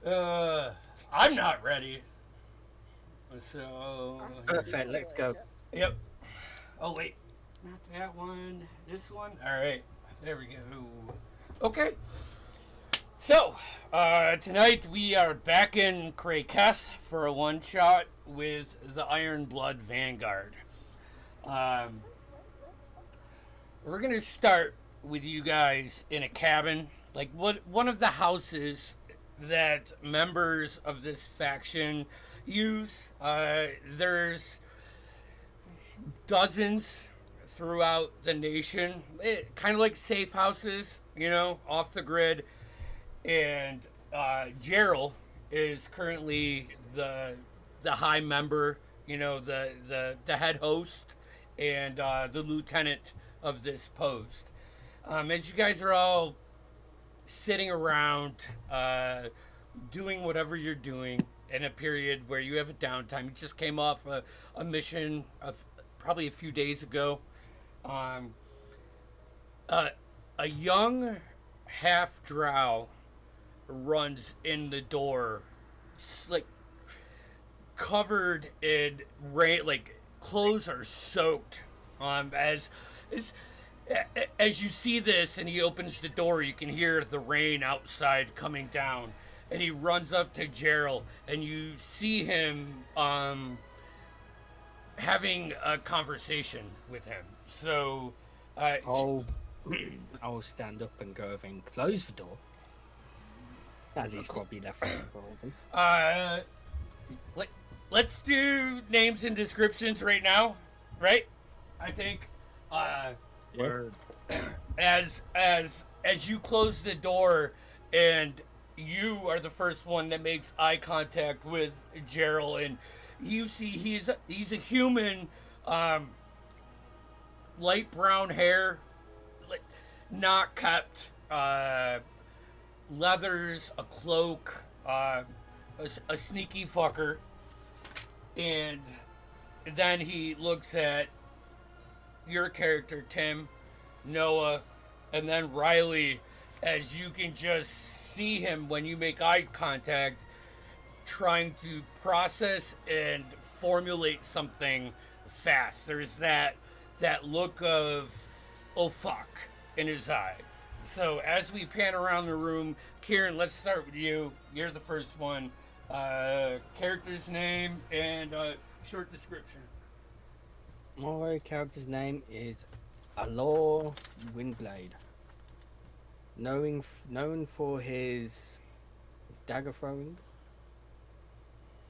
Uh, I'm not ready. So, I'm Perfect. still Let's ready. go. yep. Oh wait, not that one. This one. All right. There we go. Okay. So, tonight we are back in Craycast for a one shot with the Iron Blood Vanguard. Um, we're gonna start with you guys in a cabin, like what one of the houses that members of this faction use. There's dozens throughout the nation, kind of like safe houses, off the grid. And Gerald is currently the high member, the head host and the lieutenant of this post. As you guys are all sitting around, doing whatever you're doing in a period where you have a downtime. You just came off a mission of probably a few days ago. Um, uh, a young half drow runs in the door, like covered in rain, like clothes are soaked. As as you see this, and he opens the door, you can hear the rain outside coming down, and he runs up to Gerald, and you see him having a conversation with him. So, uh, I'll I'll stand up and go over and close the door. As he's probably left it open. uh, let, let's do names and descriptions right now, right? I think. Word. As you close the door and you are the first one that makes eye contact with Gerald, and you see he's a human, light brown hair, like not kept, leathers, a cloak, a sneaky fucker, and then he looks at your character, Tim, Noah, and then Riley, as you can just see him when you make eye contact, trying to process and formulate something fast. There's that look of oh fuck in his eye. So as we pan around the room, Kieran, let's start with you. You're the first one. Character's name and short description. My character's name is Alor Windblade. Known for his dagger throwing,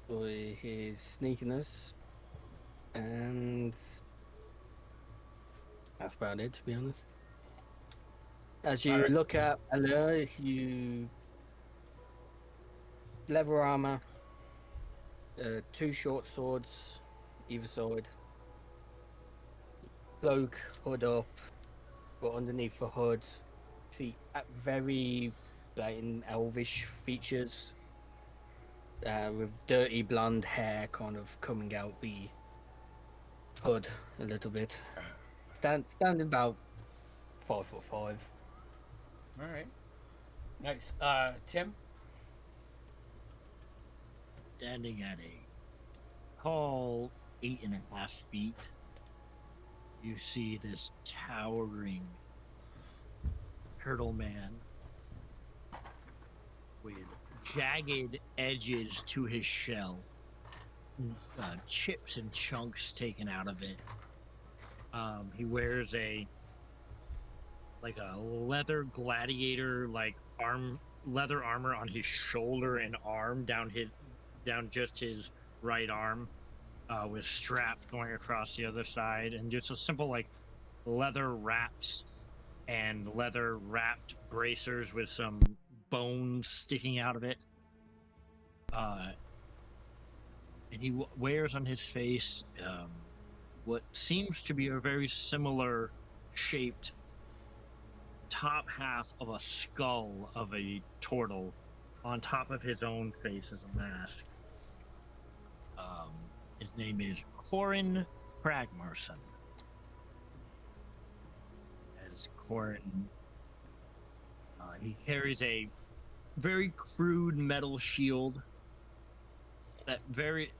for his sneakiness, and that's about it, to be honest. As you Alright. look at Alor, you leather armor, two short swords either side, cloak, hood up, but underneath the hood, see very blatant elvish features, with dirty blonde hair kind of coming out the hood a little bit. Standing about 5'5". All right. Nice. Tim. Standing at a tall 8.5 feet, you see this towering turtle man with jagged edges to his shell, chips and chunks taken out of it. He wears a leather gladiator leather armor on his shoulder and arm, down just his right arm, with straps going across the other side, and just a simple leather wraps and leather wrapped bracers with some bones sticking out of it. And he wears on his face what seems to be a very similar shaped top half of a skull of a turtle on top of his own face as a mask. His name is Corin Kragmarson. As Corin, he carries a very crude metal shield that very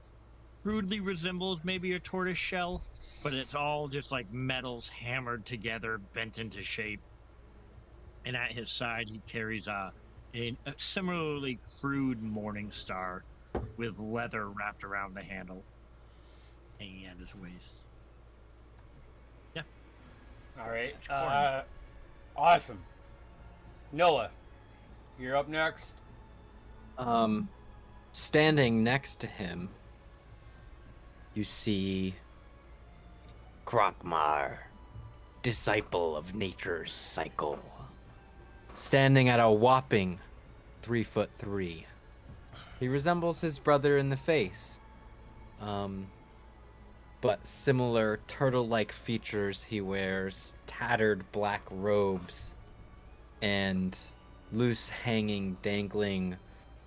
crudely resembles maybe a tortoise shell, but it's all just like metals hammered together, bent into shape. And at his side, he carries a similarly crude morning star with leather wrapped around the handle, hanging at his waist. Yeah, All right. that's Corin. Awesome. Noah, you're up next. Standing next to him, you see Krokmar, disciple of nature's cycle, standing at a whopping 3'3". He resembles his brother in the face, but similar turtle-like features. He wears tattered black robes and loose hanging, dangling,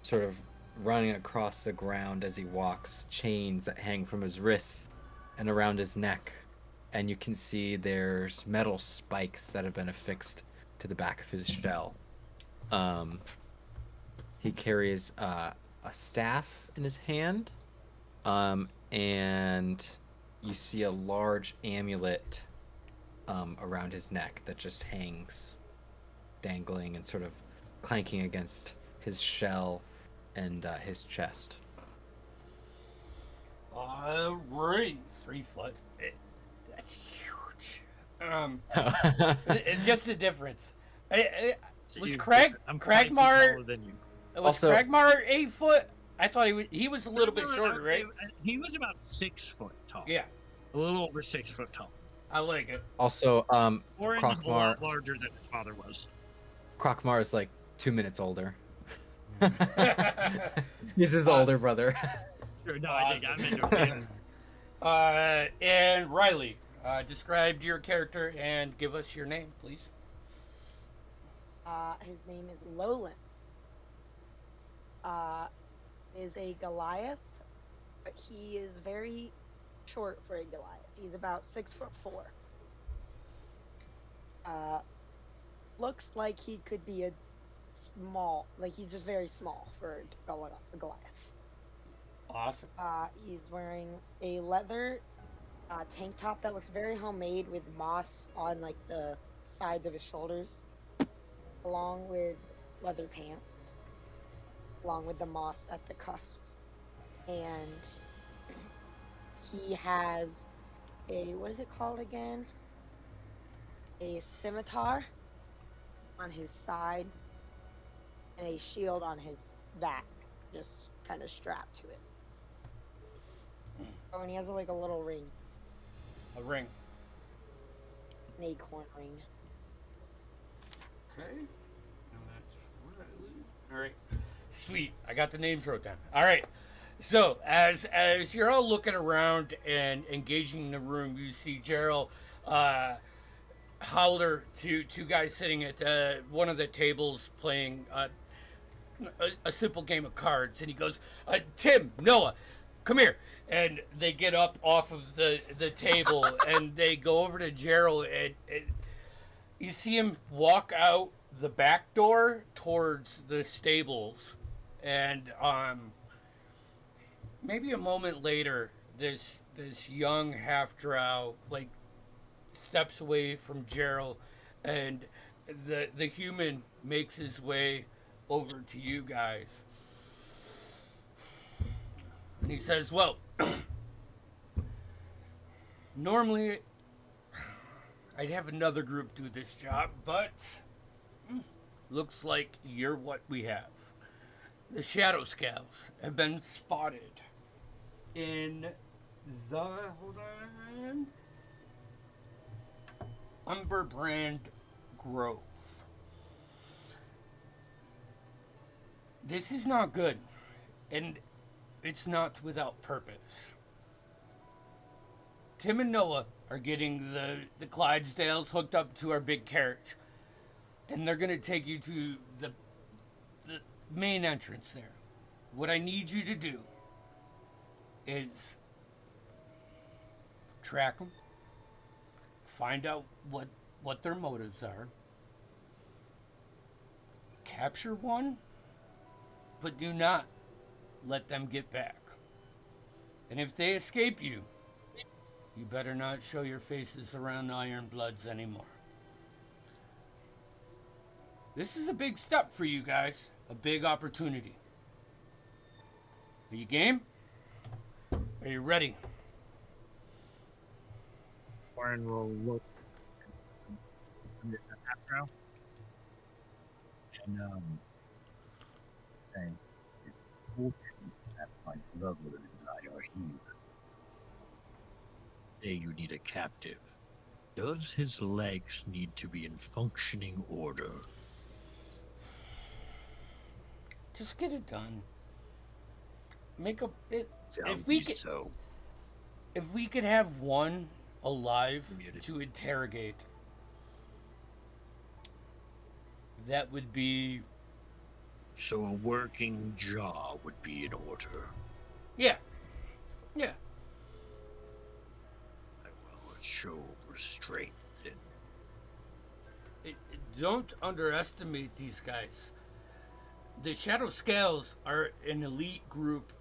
sort of running across the ground as he walks, chains that hang from his wrists and around his neck. And you can see there's metal spikes that have been affixed to the back of his shell. He carries a staff in his hand, and you see a large amulet around his neck that just hangs, dangling and sort of clanking against his shell and his chest. All right, 3 foot. That's huge. Just the difference. So Was you- Craig I'm 5 feet Cragmar taller than you. was Also- Cragmar 8 foot? I thought he was a little bit No, I shorter, would right? say he was about 6 foot tall. Yeah, A little over 6 foot tall. I like it. Also, Corin was a Krokmar lot larger than his father was. Krokmar is like 2 minutes older. He's his older brother. Sure, no, Awesome. I'm into him. And Riley, describe your character and give us your name, please. His name is Lowland. Is a Goliath, but he is very short for a Goliath. He's about 6'4". Looks like he could be a small, like he's just very small for a Goliath. Awesome. He's wearing a leather tank top that looks very homemade with moss on like the sides of his shoulders, along with leather pants, along with the moss at the cuffs. And he has a, what is it called again? A scimitar on his side and a shield on his back, just kind of strapped to it. Oh, and he has like a little ring, A ring. an acorn ring. Okay. All right. Sweet. I got the names wrote down. All right. So as you're all looking around and engaging in the room, you see Gerald, Howler, two guys sitting at one of the tables playing a simple game of cards, and he goes, "Tim, Noah, come here." And they get up off of the table and they go over to Gerald, and you see him walk out the back door towards the stables, and maybe a moment later, this young half drow like steps away from Gerald, and the human makes his way over to you guys, and he says, "Well, normally I'd have another group do this job, but looks like you're what we have. The Shadowscales have been spotted in the, hold on, Umberbrand Grove. This is not good, and it's not without purpose. Tim and Noah are getting the Clydesdales hooked up to our big carriage, and they're going to take you to the main entrance there. What I need you to do is track them, find out what their motives are, capture one, but do not let them get back. And if they escape you, you better not show your faces around the Iron Bloods anymore. This is a big step for you guys, a big opportunity. Are you game? Are you ready? Warren will look under the afro. And say, it's fortunate that my brother and I are here. Say you need a captive. Does his legs need to be in functioning order? Just get it done. Make a it. Shall If we be could, so. if we could have one alive Muted. to interrogate, that would be So a working jaw would be in order. yeah, yeah. I will show restraint then. Don't underestimate these guys. The Shadowscales are an elite group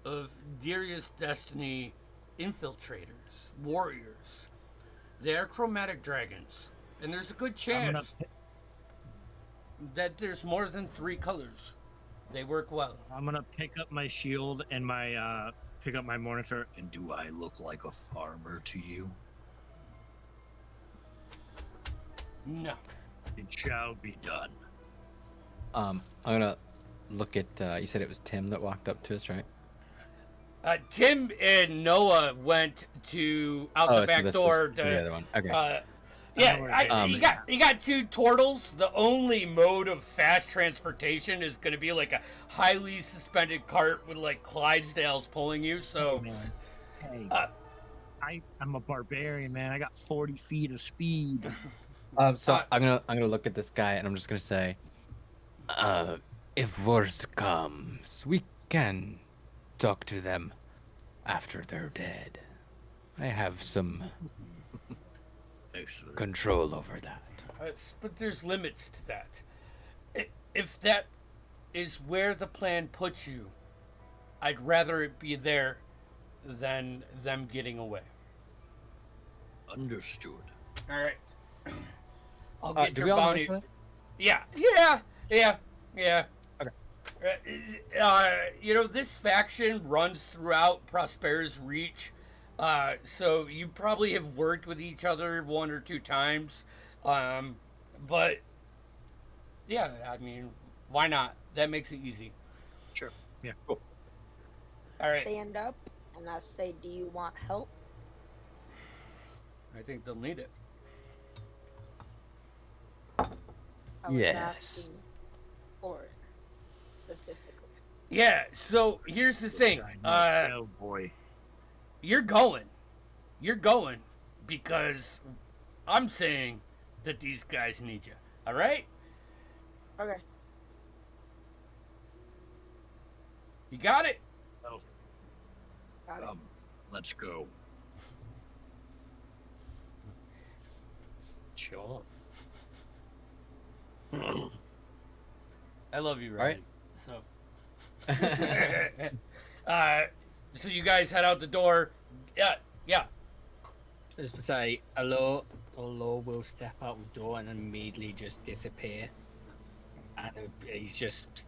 of Darius Destiny infiltrators, warriors. They are chromatic dragons, and there's a good chance that there's more than 3 colors. They work well. I'm gonna pick up my shield and my pick up my monitor. And do I look like a farmer to you? No. It shall be done. I'm gonna look at. You said it was Tim that walked up to us, right? Tim and Noah went to out the so back this door was to the other one. Okay. you got 2 turtles. The only mode of fast transportation is going to be like a highly suspended cart with like Clydesdales pulling you. So, Man. Hey, I'm a barbarian, man. I got 40 feet of speed. So I'm gonna look at this guy and I'm just gonna say, if worse comes, we can talk to them after they're dead. I have some Excellent. control over that. but there's limits to that. If that is where the plan puts you, I'd rather it be there than them getting away. Understood. All right. I'll get do your we all know bounty. each other? Yeah. Okay. This faction runs throughout Prospera's Reach, so you probably have worked with each other 1 or 2 times, but yeah, I mean, why not? That makes it easy. Sure. Yeah. Cool. All right. Stand up and I say, do you want help? I think they'll need it. I was Yes. asking for it specifically. Yeah. So here's the thing. Oh boy. You're going because I'm saying that these guys need you. All right. Okay. You got it. Oh, Got it. let's go. Sure. I love you, All right. right? So, so you guys head out the door. Yeah. Just say, hello will step out the door and immediately just disappear. And he's just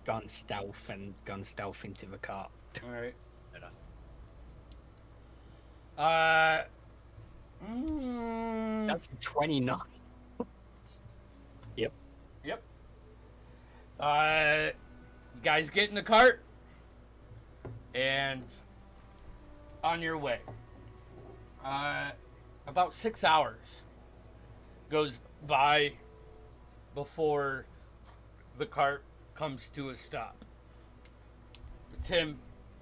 gone stealth into the cart. All right. That's 29. Yep. Yep. You guys get in the cart and on your way. About 6 hours goes by before the cart comes to a stop. Tim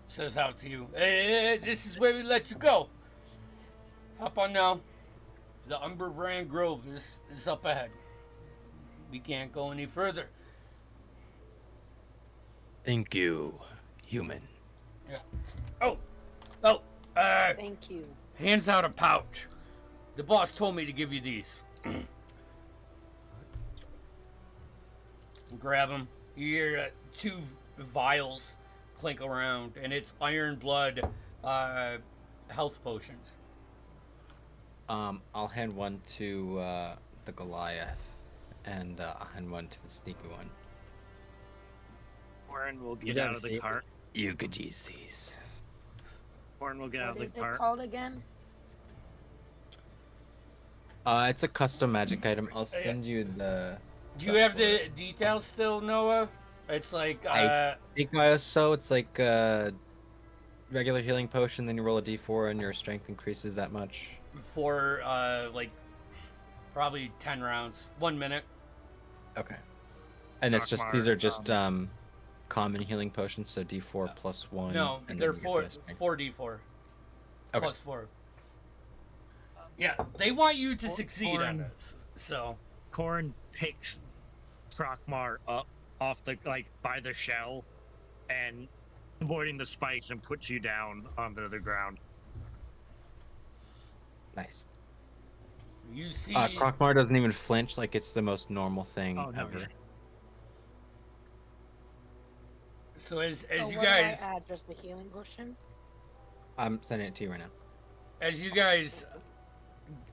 says out to you, hey, this is where we let you go. Hop on now. The Umber Brand Grove is up ahead. We can't go any further. Thank you, human. Yeah. Oh, Thank you. hands out a pouch. The boss told me to give you these. Grab them. You hear 2 vials clink around, and it's iron blood health potions. I'll hand one to the Goliath, and I'll hand one to the sneaky one. Warren will You get don't out of see the it. cart. You could use these. Warren will get out What of is the it cart. called again? It's a custom magic item. I'll send you the. Do you have the details still, Noah? It's like So it's like a regular healing potion. Then you roll a d4, and your strength increases that much. for like probably 10 rounds, 1 minute. Okay. And it's just these Rockmar, are just common healing potions, so d4 plus 1. No, and they're then you get the strength. 4d4 Okay. plus 4. Yeah, they want you to Cor- succeed on Corin- this. So Corin picks Trockmar up off the by the shell, and avoiding the spikes, and puts you down onto the ground. Nice. you see, Crockmar doesn't even flinch, like it's the most normal thing Oh, no, ever. yeah. so as Oh, you what guys do I add? Just the healing potion? I'm sending it to you right now. as you guys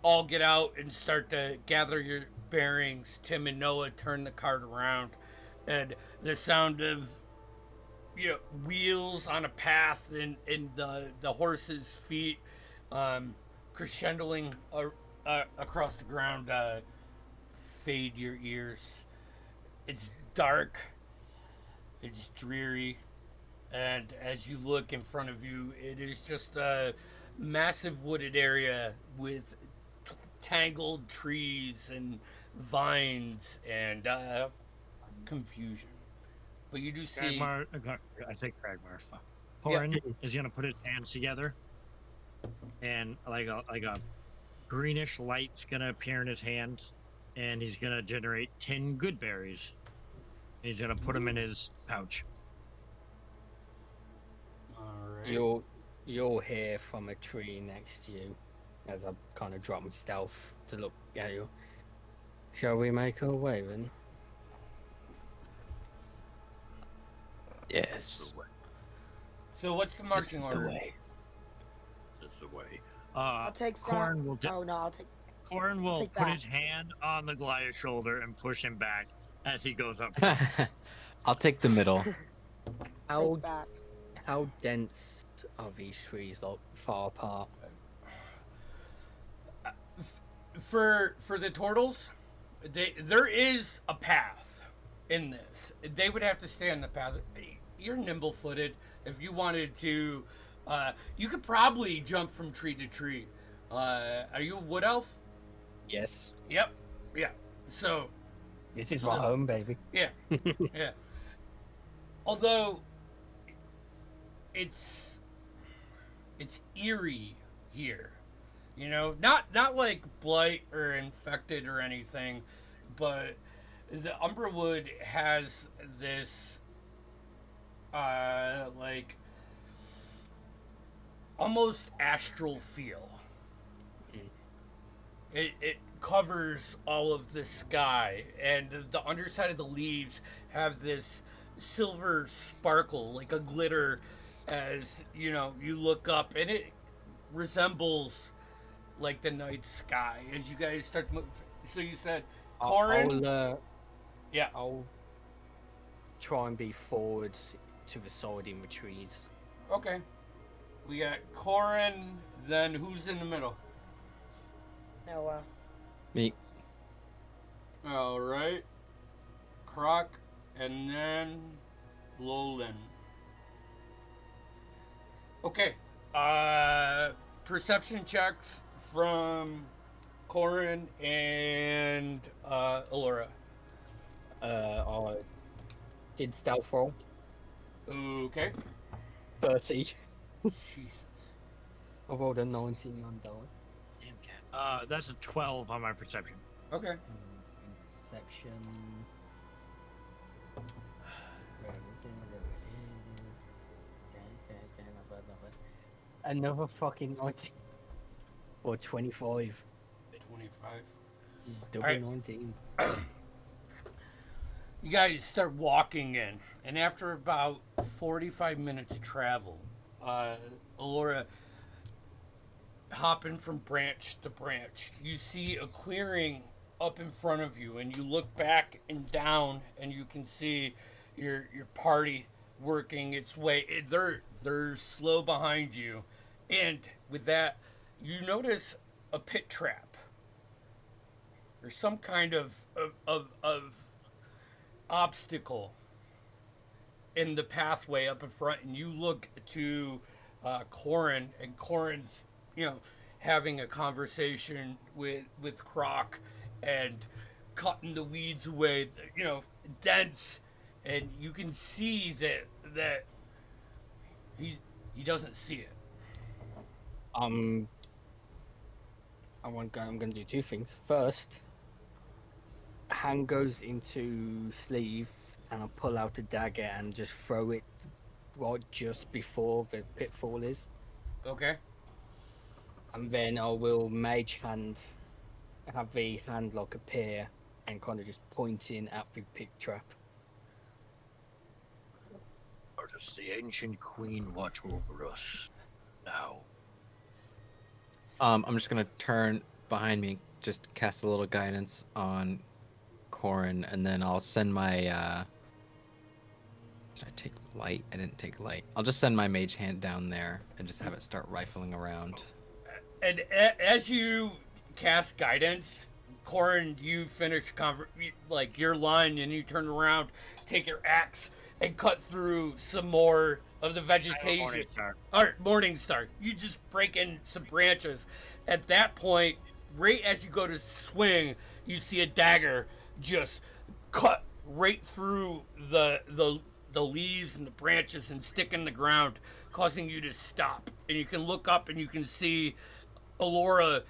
all get out and start to gather your bearings, Tim and Noah turn the cart around, and the sound of wheels on a path and the horse's feet crescendoing across the ground fade your ears. It's dark, it's dreary, and as you look in front of you, it is just a massive wooded area with tangled trees and vines and confusion. But you do see Kragmar, I think Kragmar. Fuck. Corin is gonna put his hands together, and like a greenish light's gonna appear in his hands, and he's gonna generate 10 good berries. He's gonna put them in his pouch. all right. You'll hear from a tree next to you as I kind of drop my stealth to look at you. Shall we make our way then? Yes. So what's the marching order? This is the way. I'll take that. Corin will. Oh no, I'll take. Corin will take put that. his hand on the Goliath's shoulder and push him back as he goes up. I'll take the middle. How Take back. how dense are these trees, like far apart? For the turtles, there is a path in this. They would have to stay on the path. You're nimble-footed. If you wanted to, you could probably jump from tree to tree. Are you a wood elf? Yes. Yep. Yeah. So This is my home, baby. yeah, yeah. Although it's eerie here, not like blight or infected or anything, but the Umberwood has this like almost astral feel. It covers all of the sky, and the underside of the leaves have this silver sparkle, like a glitter, as you look up, and it resembles like the night sky as you guys start to move. So you said Corin? Yeah. I'll try and be forward to the side in the trees. Okay. We got Corin, then who's in the middle? Noah. Me. All right. Croc, and then Lolan. Okay. Perception checks from Corin and Allura. I did stealth roll. Okay. 30. Jesus. I rolled a 19 on die. Damn cat. That's a 12 on my perception. Okay. In perception. Where is it? There it is. Okay, not bad. Another fucking 19. Or 25. 25. Double Alright. 19. You guys start walking in, and after about 45 minutes of travel, Alora, hopping from branch to branch, you see a clearing up in front of you, and you look back and down, and you can see your party working its way. They're slow behind you, and with that, you notice a pit trap. There's some kind of obstacle in the pathway up in front, and you look to Corin, and Corin's, having a conversation with Croc and cutting the weeds away, dense, and you can see that he doesn't see it. I'm going to do two things. First, hand goes into sleeve, and I'll pull out a dagger and just throw it right just before the pitfall is. Okay. And then I will mage hand, have the handlock appear, and kind of just pointing at the pit trap. Or does the ancient queen watch over us now? I'm just gonna turn behind me, just cast a little guidance on Corin, and then I'll send my. Did I take light? I didn't take light. I'll just send my mage hand down there and just have it start rifling around. And as you cast guidance, Corin, you finish your line, and you turn around, take your axe, and cut through some more of the vegetation. Morningstar. You just break in some branches. At that point, right as you go to swing, you see a dagger just cut right through the leaves and the branches and stick in the ground, causing you to stop. And you can look up and you can see Alora,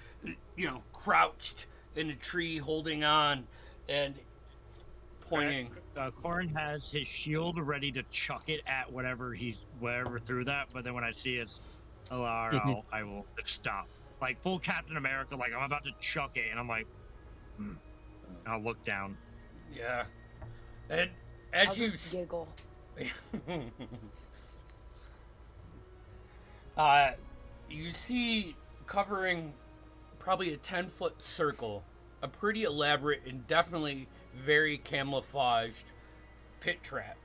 crouched in a tree, holding on and pointing. Corin has his shield ready to chuck it at whatever threw that, but then when I see it's Alora, I will stop. Like full Captain America, like I'm about to chuck it, and I'm like, I'll look down. Yeah. And I'll as you just giggle. You see, covering probably a 10-foot circle, a pretty elaborate and definitely very camouflaged pit trap.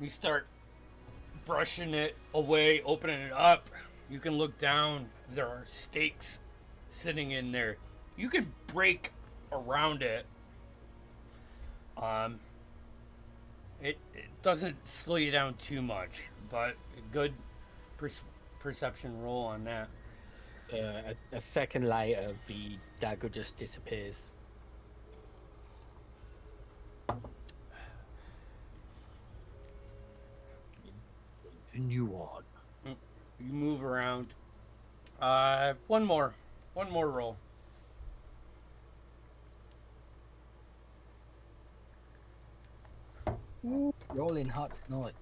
You start brushing it away, opening it up. You can look down. There are stakes sitting in there. You can break around it. It doesn't slow you down too much, but a good perception roll on that. A second later, the dagger just disappears. Continue on. You move around. One more roll. Ooh, rolling hot tonight.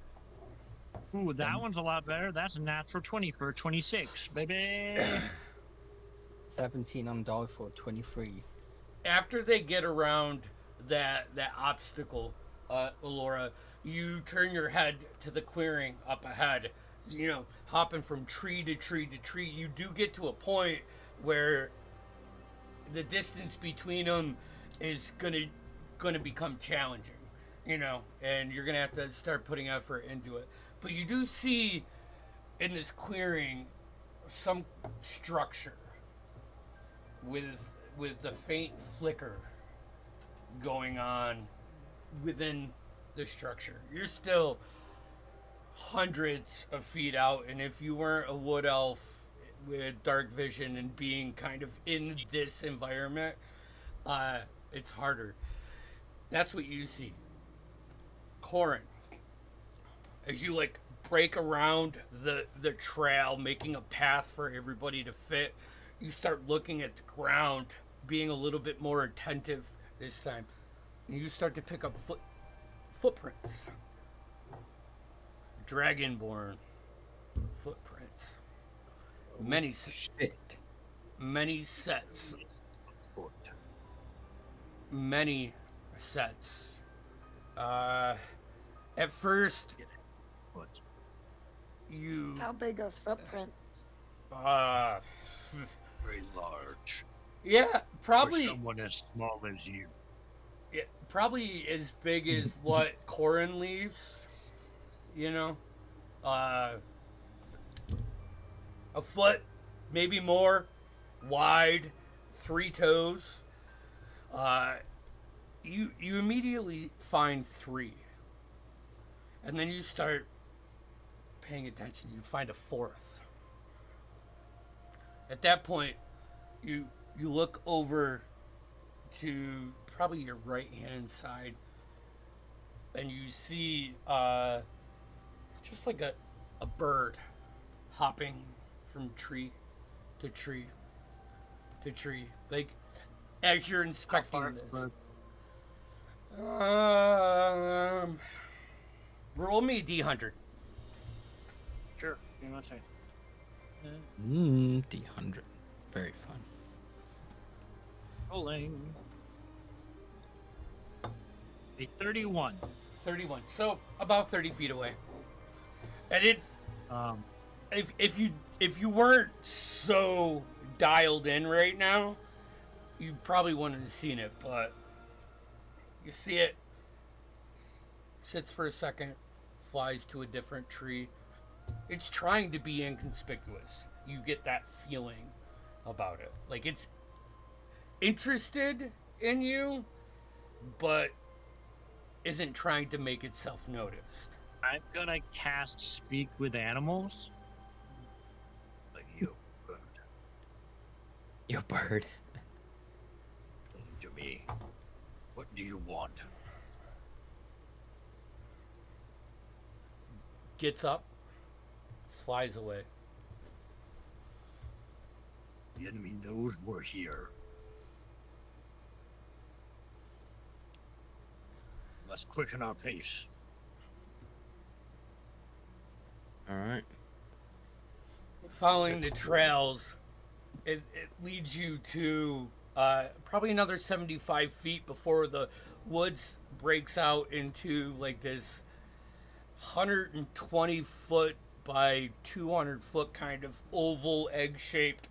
Ooh, that one's a lot better. That's a natural 20 for a 26, baby. 17 on die for 23. After they get around that obstacle, Alora, you turn your head to the clearing up ahead. Hopping from tree to tree to tree. You do get to a point where the distance between them is gonna become challenging. And you're gonna have to start putting effort into it. But you do see in this clearing some structure with the faint flicker going on within the structure. You're still hundreds of feet out, and if you weren't a wood elf with dark vision and being kind of in this environment, it's harder. That's what you see. Corin, as you break around the trail, making a path for everybody to fit, you start looking at the ground, being a little bit more attentive this time, and you start to pick up footprints. Dragonborn footprints. Many sets. Foot. Many sets. At first, What? you How big are footprints? uh, Very large. yeah, probably For someone as small as you. yeah, probably as big as what Corin leaves. You know, a foot, maybe more, wide, 3 toes. You immediately find 3, and then you start paying attention. You find a 4th. At that point, you look over to probably your right hand side, and you see just like a bird hopping from tree to tree to tree, like as you're inspecting this. Roll me a D100. Sure. Give me one second. D100. Very fun. Rolling. A 31. 31. So about 30 feet away. And it, Um, if you weren't so dialed in right now, you probably wouldn't have seen it, but you see it, sits for a second, flies to a different tree. It's trying to be inconspicuous. You get that feeling about it. Like it's interested in you, but isn't trying to make itself noticed. I'm gonna cast Speak with Animals. Like you, bird, Your bird. to me. What do you want? Gets up, flies away. The enemy knows we're here. Let's quicken our pace. All right. Following the trails, it leads you to probably another 75 feet before the woods breaks out into like this 120 foot by 200 foot kind of oval egg-shaped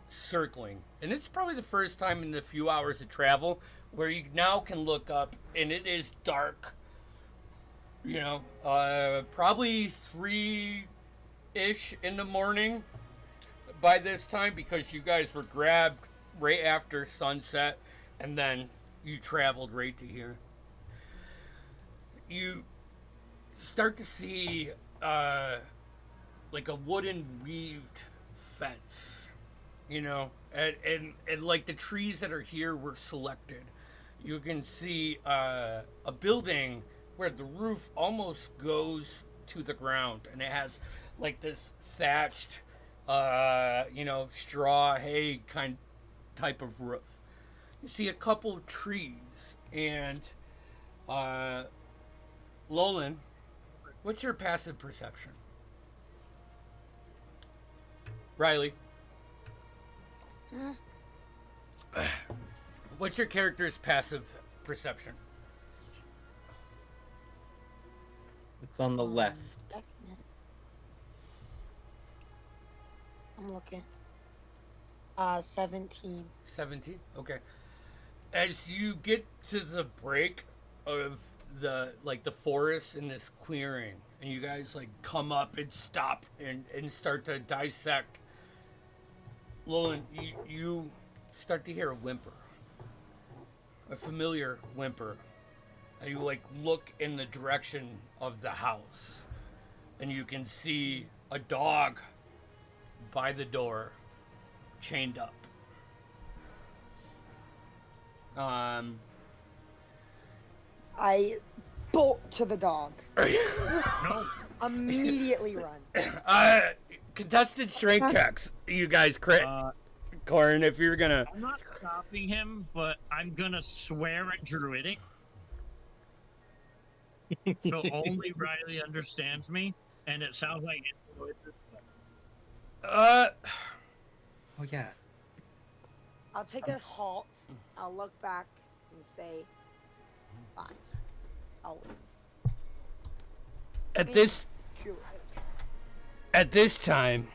circling. And it's probably the first time in the few hours of travel where you now can look up and it is dark. You know, probably 3-ish in the morning by this time, because you guys were grabbed right after sunset and then you traveled right to here. You start to see like a wooden weaved fence, you know, and like the trees that are here were selected. You can see a building where the roof almost goes to the ground, and it has like this thatched, you know, straw hay type of roof. You see a couple of trees, and Lolan, what's your passive perception? Riley, what's your character's passive perception? It's on the left. Second. I'm looking. 17. 17. Okay. As you get to the break of the forest in this clearing, and you guys like come up and stop and start to dissect, Lolan, you start to hear a whimper, a familiar whimper. And you like look in the direction of the house, and you can see a dog by the door, chained up. I bolt to the dog. No. Immediately run. Contested strength checks. You guys crit. Corin, if you're gonna. I'm not stopping him, but I'm gonna swear at Druidic. So only Riley understands me, and it sounds like it's voices. Oh yeah. I'll take a halt. I'll look back and say, Fine. I'll wait. At this Druid. at this time,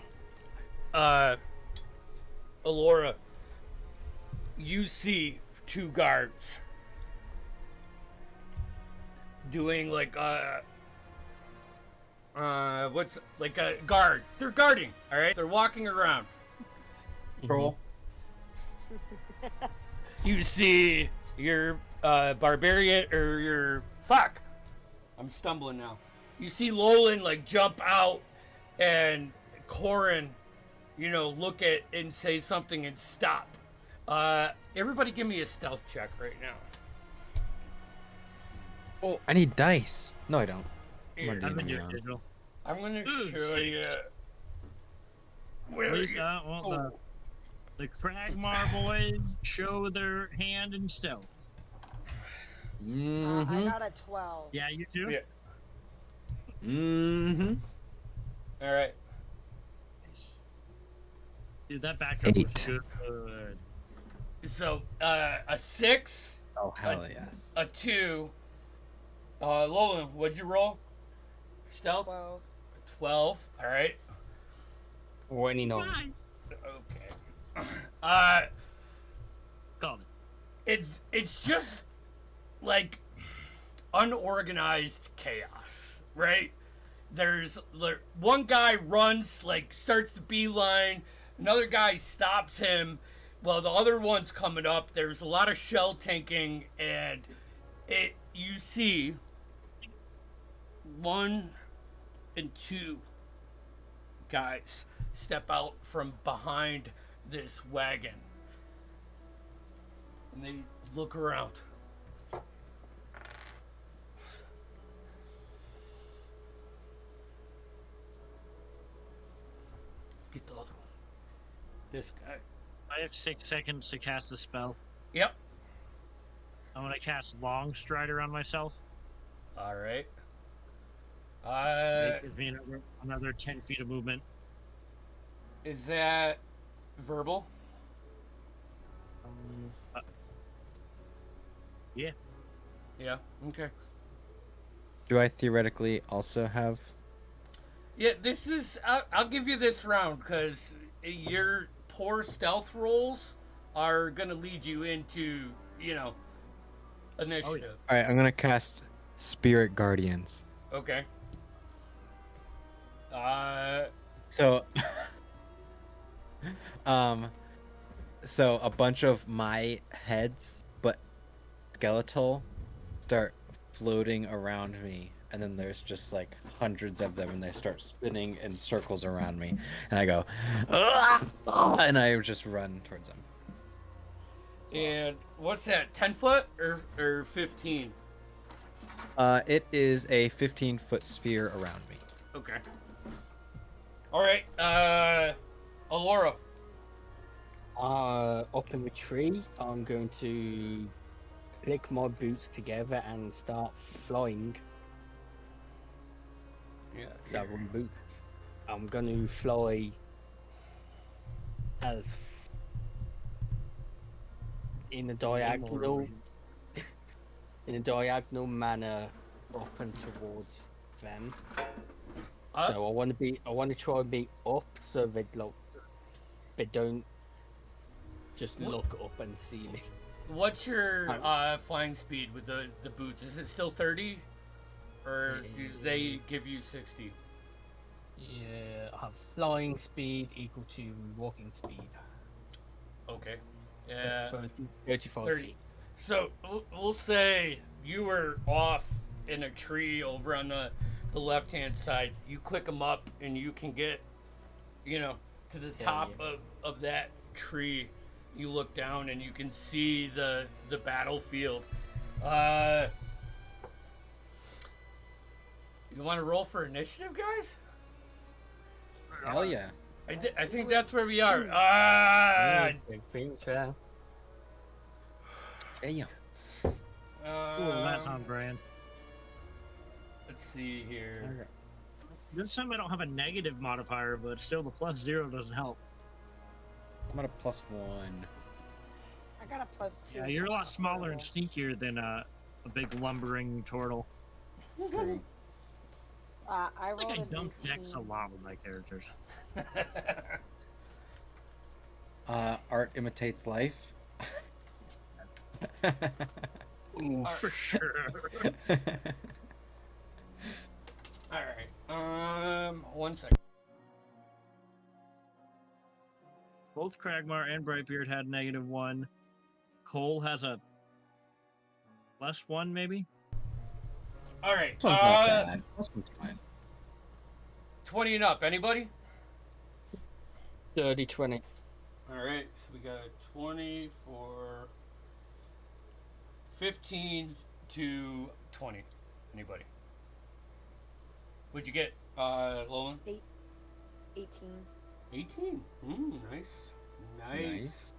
Alora, you see two guards doing like what's like a guard. They're guarding, all right? They're walking around. Roll. You see your barbarian or your fuck. I'm stumbling now. You see Lolan like jump out and Corin, you know, look at and say something and stop. Everybody give me a stealth check right now. Oh, I need dice. No, I don't. Here, I'm I've been on doing D&D. digital. I'm gonna Ooh, show sick. you. Where Please, you- well, the Kragmar boys show their hand in stealth. I got a 12. Yeah, you too? Yeah. Mm-hmm. All right. Dude, that backup was 8. good. So a 6, Oh, hell yes. a 2. Lolan, what'd you roll? Stealth. 12. 12. All right. 29. Fine. Okay. Called it. It's just like unorganized chaos, right? There's one guy runs, like starts the beeline, another guy stops him while the other one's coming up. There's a lot of shell tanking, and you see 1 and 2 guys step out from behind this wagon. And they look around. Get the other one. This guy. I have 6 seconds to cast the spell. Yep. I'm gonna cast Long Strider on myself. All right. It gives me another 10 feet of movement. Is that verbal? Yeah. Yeah. Okay. Do I theoretically also have? Yeah, this is. I'll give you this round because your poor stealth rolls are gonna lead you into, you know, initiative. All right, I'm gonna cast Spirit Guardians. Okay. So, so a bunch of my heads, but skeletal, start floating around me, and then there's just like hundreds of them, and they start spinning in circles around me, and I go, "Ah!" And I just run towards them. And what's that? 10 foot or 15? It is a 15-foot sphere around me. Okay. All right. Alora. Up in the tree, I'm going to click my boots together and start flying. Yeah. Because I run boots. I'm going to fly as in a diagonal manner up and towards them. So I want to try and be up so they don't just look up and see me. What's your flying speed with the boots? Is it still 30? Or do they give you 60? Yeah, I have flying speed equal to walking speed. Okay. Yeah. 35 30. feet. So we'll say you were off in a tree over on the left-hand side. You click them up and you can get, you know, to the top of that tree. You look down and you can see the battlefield. You want to roll for initiative, guys? Hell yeah. I think that's where we are. Damn. That's on brand. Let's see here. This time I don't have a negative modifier, but still the +0 doesn't help. I'm at a +1. I got a +2. Yeah, you're a so lot I'm smaller and horrible. sneakier than a big lumbering turtle. True. I I rolled think I an dump decks a 18. lot with my characters. Art imitates life. Ooh, For sure. All right. 1 second. Both Cragmar and Brightbeard had -1. Cole has a +1, maybe. All right. This one's not bad. This one's fine. 20 and up. Anybody? 30, 20. All right. So we got a 20 for 15 to 20. Anybody? What'd you get, Lolan? 18. 18. Nice. Nice.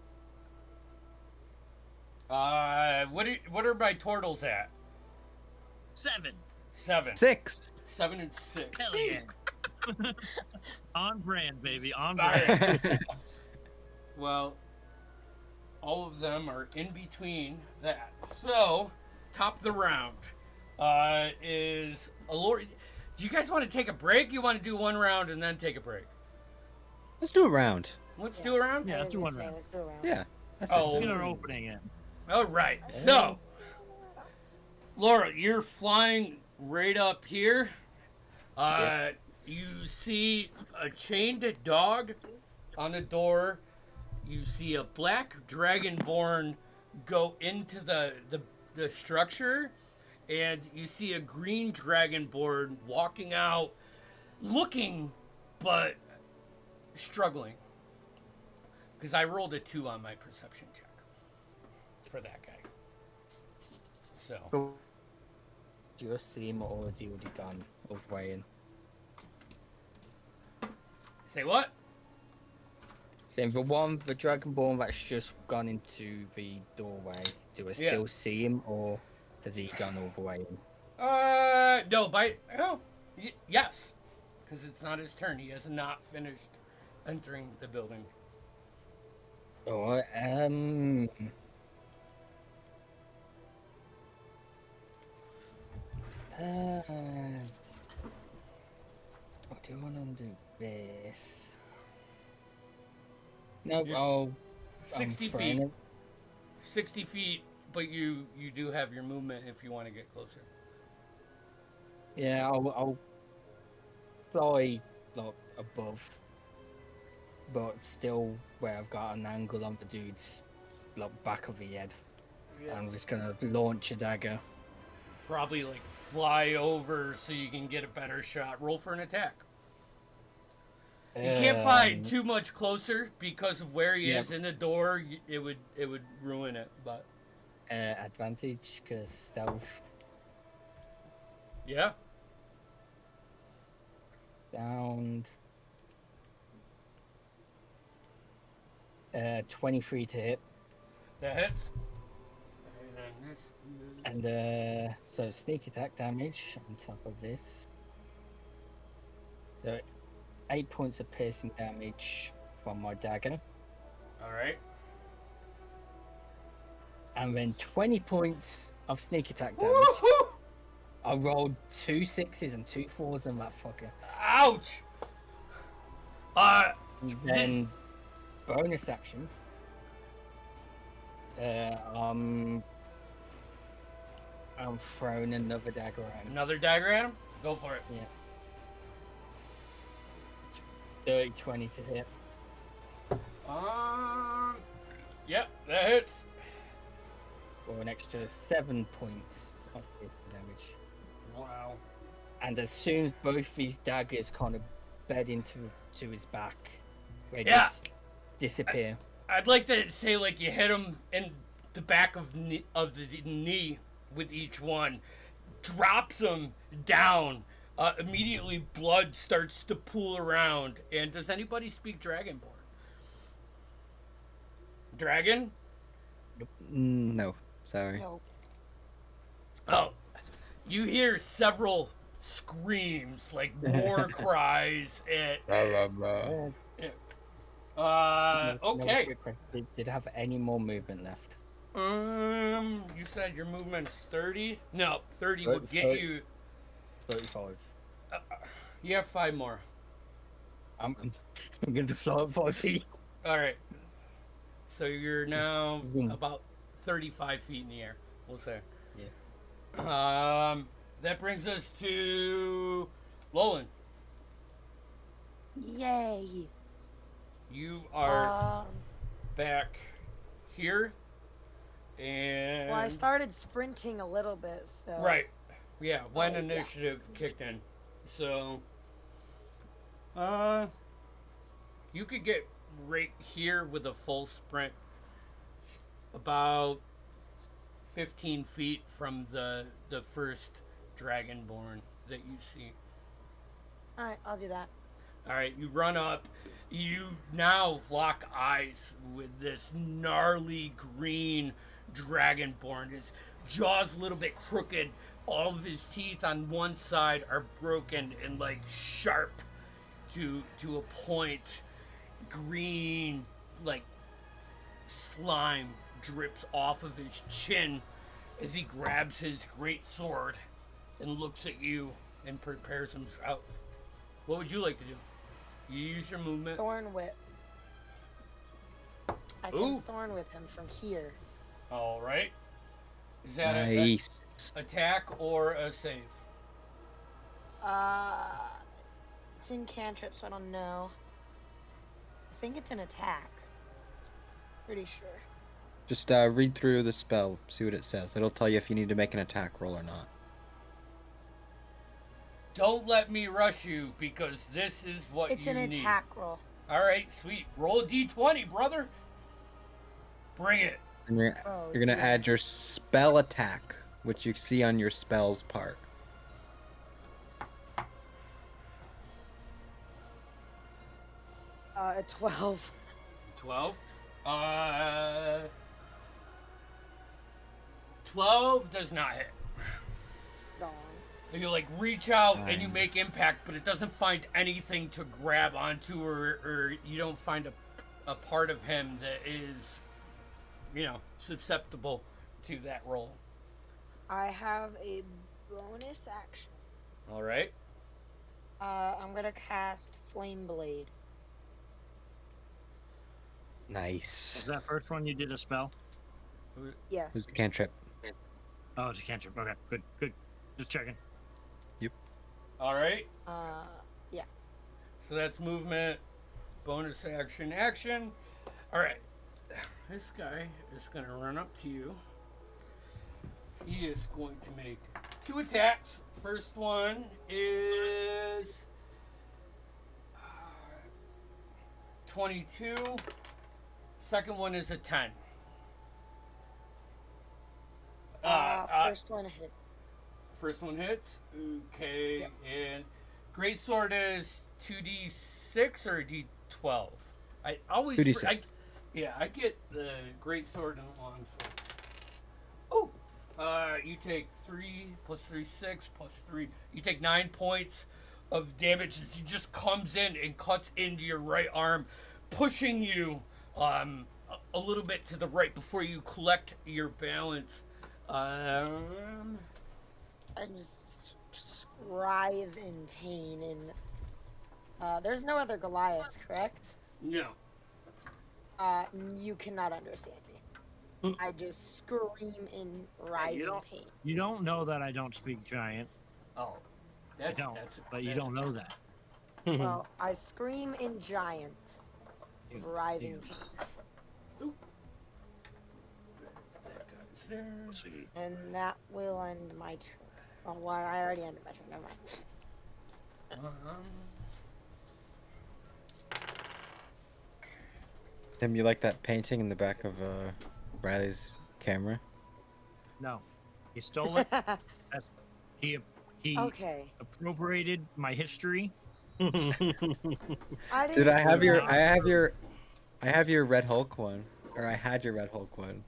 What are my turtles at? 7. 7. 6. 7 and 6. Hell yeah. On brand, baby. On All brand. right. Well, all of them are in between that. So, top of the round is Alori. Do you guys want to take a break? You want to do one round and then take a break? Let's do a round. Let's Yeah. do a round? Yeah, I let's was do gonna one say, round. let's do a round. Yeah. That's Oh. just Get our opening in. All right. So, Laura, you're flying right up here. You see a chained dog on the door. You see a black dragonborn go into the structure, and you see a green dragonborn walking out, looking but struggling. Because I rolled a 2 on my perception check for that guy. So. Do you see him or has he already gone away? And Say what? saying the one, the Dragonborn that's just gone into the doorway, do I still see him or has he gone all the way in? No, yes. Because it's not his turn. He has not finished entering the building. Oh, what do I want to do? This. No, You're I'll. 60 I'm feet. throwing it. 60 feet, but you do have your movement if you want to get closer. Yeah, I'll fly like above, but still where I've got an angle on the dude's like back of the head. I'm just gonna launch a dagger. Probably like fly over so you can get a better shot. Roll for an attack. You can't fly too much closer because of where he is in the door. It would ruin it. But advantage because stealth yeah, downed. 23 to hit, that hits. And this and so sneak attack damage on top of this. So 8 points of piercing damage from my dagger, all right. and then 20 points of sneak attack damage. Woohoo! I rolled 2 6s and 2 4s on that fucker. Ouch! And then bonus action. I'm throwing another dagger at him. Another dagger at him? Go for it. 30, 20 to hit. Yep, that hits. For an extra 7 points of piercing damage. Wow. And as soon as both these daggers kind of bed into his back, they Yeah. just disappear. I'd like to say like you hit him in the back of the knee with each one, drops him down. Immediately, blood starts to pool around. And does anybody speak Dragonborn? Dragon? No, sorry. No. Oh, you hear several screams, like war cries, and No okay. quick question. Did it have any more movement left? You said your movement's 30? No, 30 would get 30. you. 35. You have 5 more. I'm going to fly up 5 feet. All right. So you're now Boom. about 35 feet in the air, we'll say. Yeah. That brings us to Lolan. Yay. You are Um, back here. And well, I started sprinting a little bit, so. right. Yeah, when yeah. initiative kicked in. So you could get right here with a full sprint about 15 feet from the first dragonborn that you see. Alright, I'll do that. All right, you run up. You now lock eyes with this gnarly green dragonborn. His jaw's a little bit crooked. All of his teeth on one side are broken and like sharp to a point. Green, like slime drips off of his chin as he grabs his great sword and looks at you and prepares himself. What would you like to do? You use your movement. Thorn whip. I Ooh. can thorn whip him from here. All right. Is that Nice. a attack or a save? It's in cantrip, so I don't know. I think it's an attack. Pretty sure. Just read through the spell, see what it says. It'll tell you if you need to make an attack roll or not. Don't let me rush you because this is what It's you an need. attack roll. All right, sweet. Roll a d20, brother. Bring it. And you're Oh, gonna dear. add your spell attack, which you see on your spells part. A 12. 12. 12 does not hit. Darn. You like reach out and you Fine. make impact, but it doesn't find anything to grab onto, or you don't find a part of him that is, susceptible to that roll. I have a bonus action. All right. I'm gonna cast Flame Blade. Nice. Was that first one you did a spell? Yes. Who's the cantrip? Oh, it's a cantrip. Okay, good. Just checking. All right. Yeah. So that's movement, bonus action, action. All right. This guy is going to run up to you. He is going to make 2 attacks. First one is 22. Second one is a 10. First one hit. First one hits. Okay, Yep. and greatsword is 2d6 or d12. I always 2d6. I get the greatsword and the longsword. Oh, you take 3 plus 3, 6 plus 3. You take 9 points of damage as he just comes in and cuts into your right arm, pushing you a little bit to the right before you collect your balance. I just writhe in pain, and there's no other Goliaths, correct? No. You cannot understand me. I just scream in writhing pain. You don't know that I don't speak giant. Oh, I don't, but you don't know that. Well, I scream in giant, writhing pain, That guy's there. Let's see. and that will end my turn. Oh, well, I already ended my turn. Never mind. Tim, you like that painting in the back of Riley's camera? No, he stole it. He Okay. appropriated my history. I didn't Dude, I have see your, that. I have your Red Hulk one, or I had your Red Hulk one.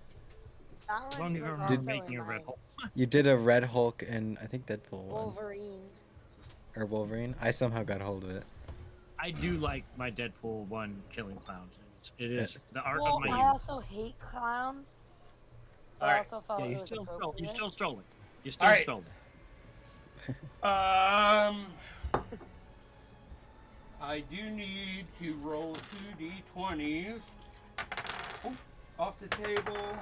That I one don't even was remember also making in a red mine. hole. You did a Red Hulk and I think Deadpool one, Wolverine. or Wolverine. I somehow got a hold of it. I do like my Deadpool one killing clowns. It is the art Well, of my I youth. also hate clowns. So All I right. also felt Yeah, it you was still stole. appropriate. You still stole it. You still Alright. stole it. I do need to roll 2d20s. Oh, off the table.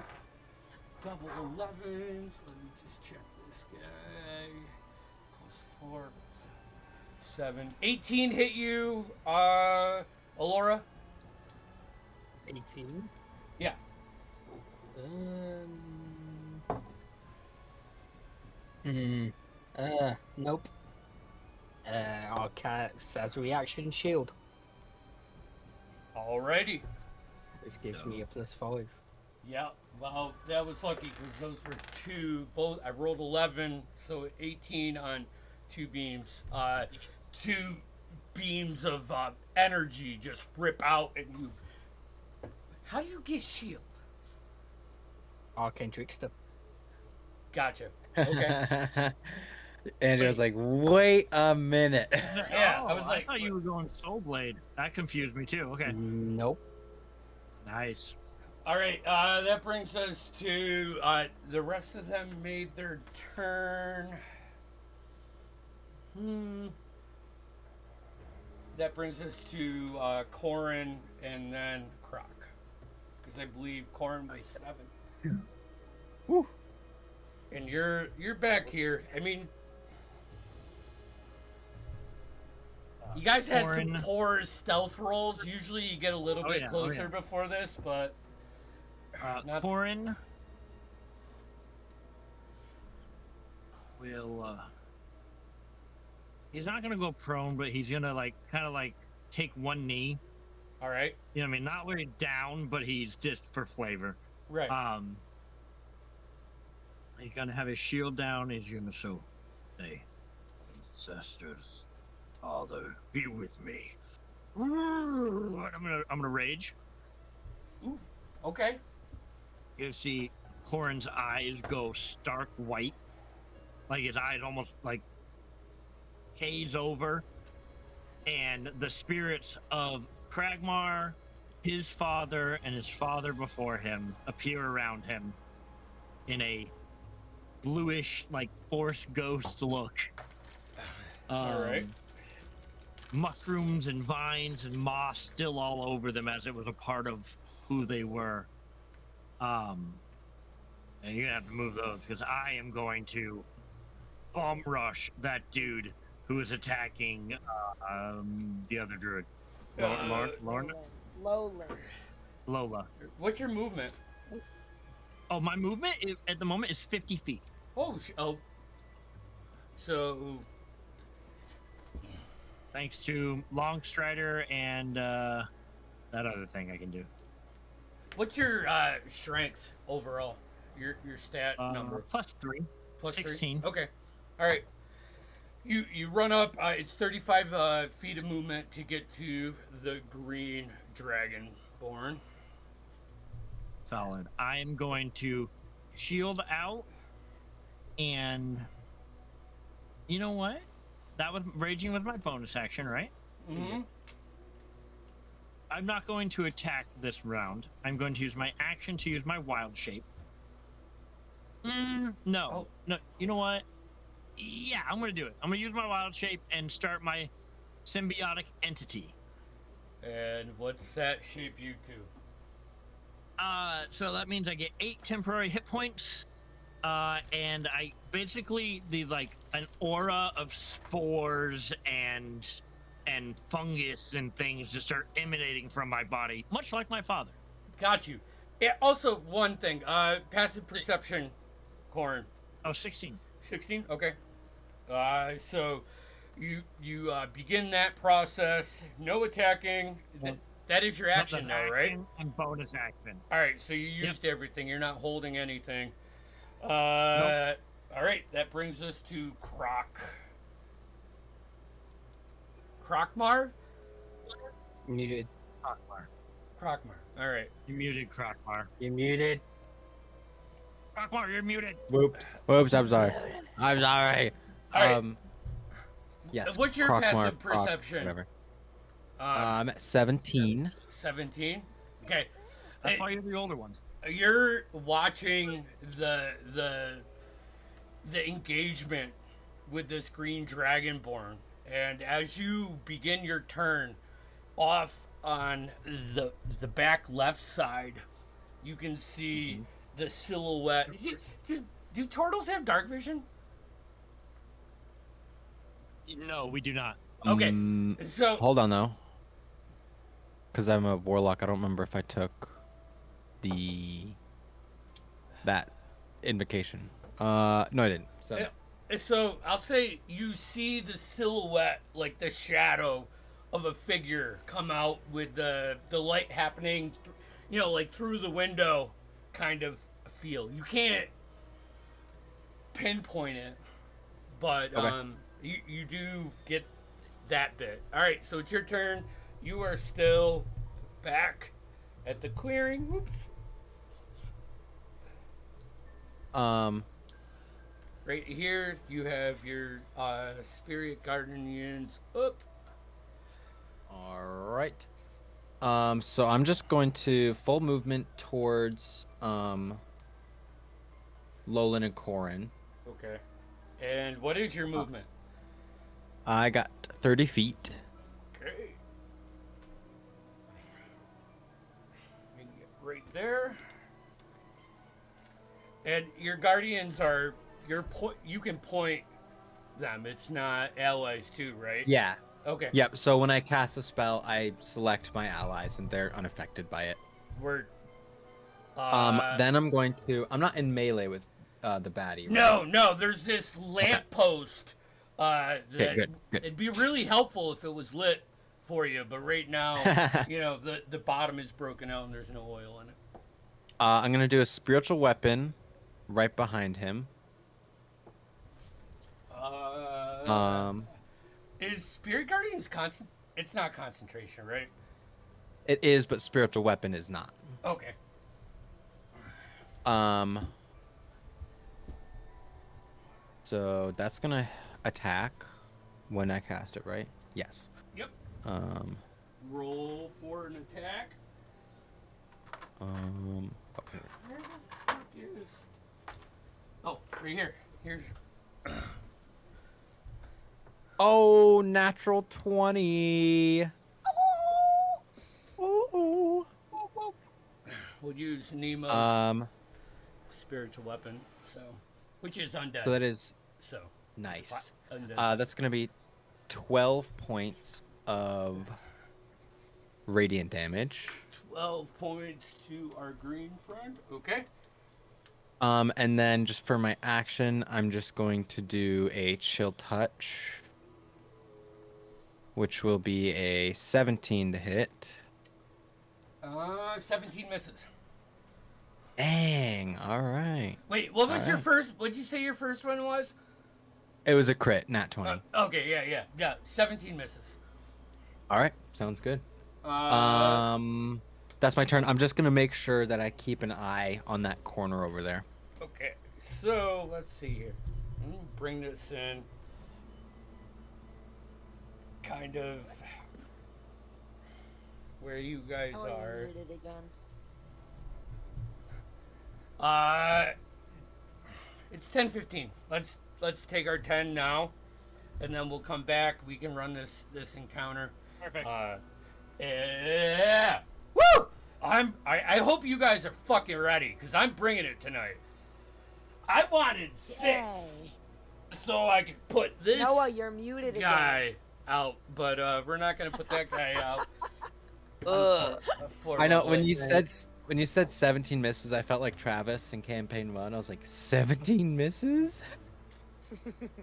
Double 11s. Let me just check this guy. Plus 4, 7, 18 hit you, Alora. 18. Yeah. Nope. I'll cast as a reaction shield. Alrighty. This gives me a +5. Yeah, well, that was lucky because those were both. I rolled 11, so 18 on 2 beams. 2 beams of energy just rip out, and you. How do you get shield? Arcane Trickster. Gotcha. Okay. And it was like, wait a minute. Yeah, I was I like, thought you were going Soul Blade. That confused me too. Okay. Nope. Nice. all right, that brings us to the rest of them made their turn. That brings us to Corin and then Croc. Because I believe Corin was 7. Woo. And you're back here. I mean, you guys had some Corin. poor stealth rolls. Usually you get a little Oh, bit yeah, oh, closer yeah. before this, but not- Corin will. He's not gonna go prone, but he's gonna kind of take one knee. all right, You know what I mean? Not really down, but he's just for flavor. right. He's gonna have his shield down. He's gonna say, "Ancestors, Father, be with me." I'm gonna rage. Okay. You see Corin's eyes go stark white, like his eyes almost haze over, and the spirits of Kragmar, his father, and his father before him appear around him in a bluish, force ghost look. All right. Mushrooms and vines and moss still all over them, as it was a part of who they were. And you're gonna have to move those because I am going to bomb rush that dude who is attacking the other druid. Lorna? Lola. What's your movement? Oh, my movement at the moment is 50 feet. Oh, so Thanks to Long Strider and that other thing I can do. what's your strength overall? Your stat number? +3. Plus 16. 3? Okay. All right. You run up. It's 35 feet of movement to get to the green dragonborn. Solid. I am going to shield out, and you know what? That was raging with my bonus action, right? Mm-hmm. I'm not going to attack this round. I'm going to use my action to use my wild shape. No. Oh. No. You know what? Yeah, I'm going to do it. I'm going to use my wild shape and start my symbiotic entity. And what's that shape you to? So that means I get 8 temporary hit points. And I basically an aura of spores and fungus and things just start emanating from my body, much like my father. Got you. Yeah, also, one thing. Passive perception, Corin. Oh, 16. 16? Okay. So you begin that process. No attacking. That is your action now, right? Action and bonus action. All right. So you used everything. You're not holding anything. Nope. All right. That brings us to Krokmar? Muted. Krokmar. All right. You muted, Krokmar. You're muted. Krokmar, you're muted. Whoops, I'm sorry. I'm sorry. All right. Yes. What's your Crockmar, passive Croc, perception? whatever. I'm at 17. 17. Okay. That's why you're the older one. you're watching the engagement with this green dragonborn, and as you begin your turn, off on the back left side, you can see the silhouette. Do turtles have dark vision? No, we do not. Okay, so Hold on though, because I'm a warlock. I don't remember if I took that invocation. No, I didn't. So no. So I'll say you see the silhouette, like the shadow of a figure, come out with the light happening, like through the window, kind of feel. You can't pinpoint it, but Okay. you do get that bit. All right, so it's your turn. You are still back at the clearing. Whoops. Right here, you have your spirit guardians up. All right. So I'm just going to full movement towards Lolan and Corin. Okay. And what is your movement? I got 30 feet. Okay. Let me get right there. And your guardians are you can point them. It's not allies too, right? Yeah. Okay. Yep. So when I cast a spell, I select my allies, and they're unaffected by it. We're. Then I'm going to. I'm not in melee with the baddie. No, Right? no. There's this lamppost. That good. It'd be really helpful if it was lit for you, but right now, the bottom is broken out and there's no oil in it. I'm gonna do a spiritual weapon right behind him. Is Spirit Guardians constant? It's not concentration, right? It is, but spiritual weapon is not. Okay. So that's gonna attack when I cast it, right? Yes. Yep. Roll for an attack. Okay. Where the fuck is? Oh, right here. Here's. Oh, natural 20. Oh. We'll use Nemo's spiritual weapon, which is undead. So that is so nice. Undead. That's gonna be 12 points of radiant damage. 12 points to our green friend. Okay. And then just for my action, I'm just going to do a chill touch, which will be a 17 to hit. 17 misses. Dang. All right. Wait, what was your first? What'd you say your first one was? It was a crit, nat 20. Okay, yeah. 17 misses. All right. Sounds good. That's my turn. I'm just gonna make sure that I keep an eye on that corner over there. Okay, so let's see here. Let me bring this in. Kind of where you guys are. Muted again. It's 10:15. Let's take our 10 now, and then we'll come back. We can run this encounter. Perfect. Yeah. Woo! I hope you guys are fucking ready, because I'm bringing it tonight. I wanted 6 Yay. so I could put this Noah, you're muted again. guy out, but we're not gonna put that guy out. I know when you said 17 misses, I felt like Travis in campaign 1. I was like, 17 misses?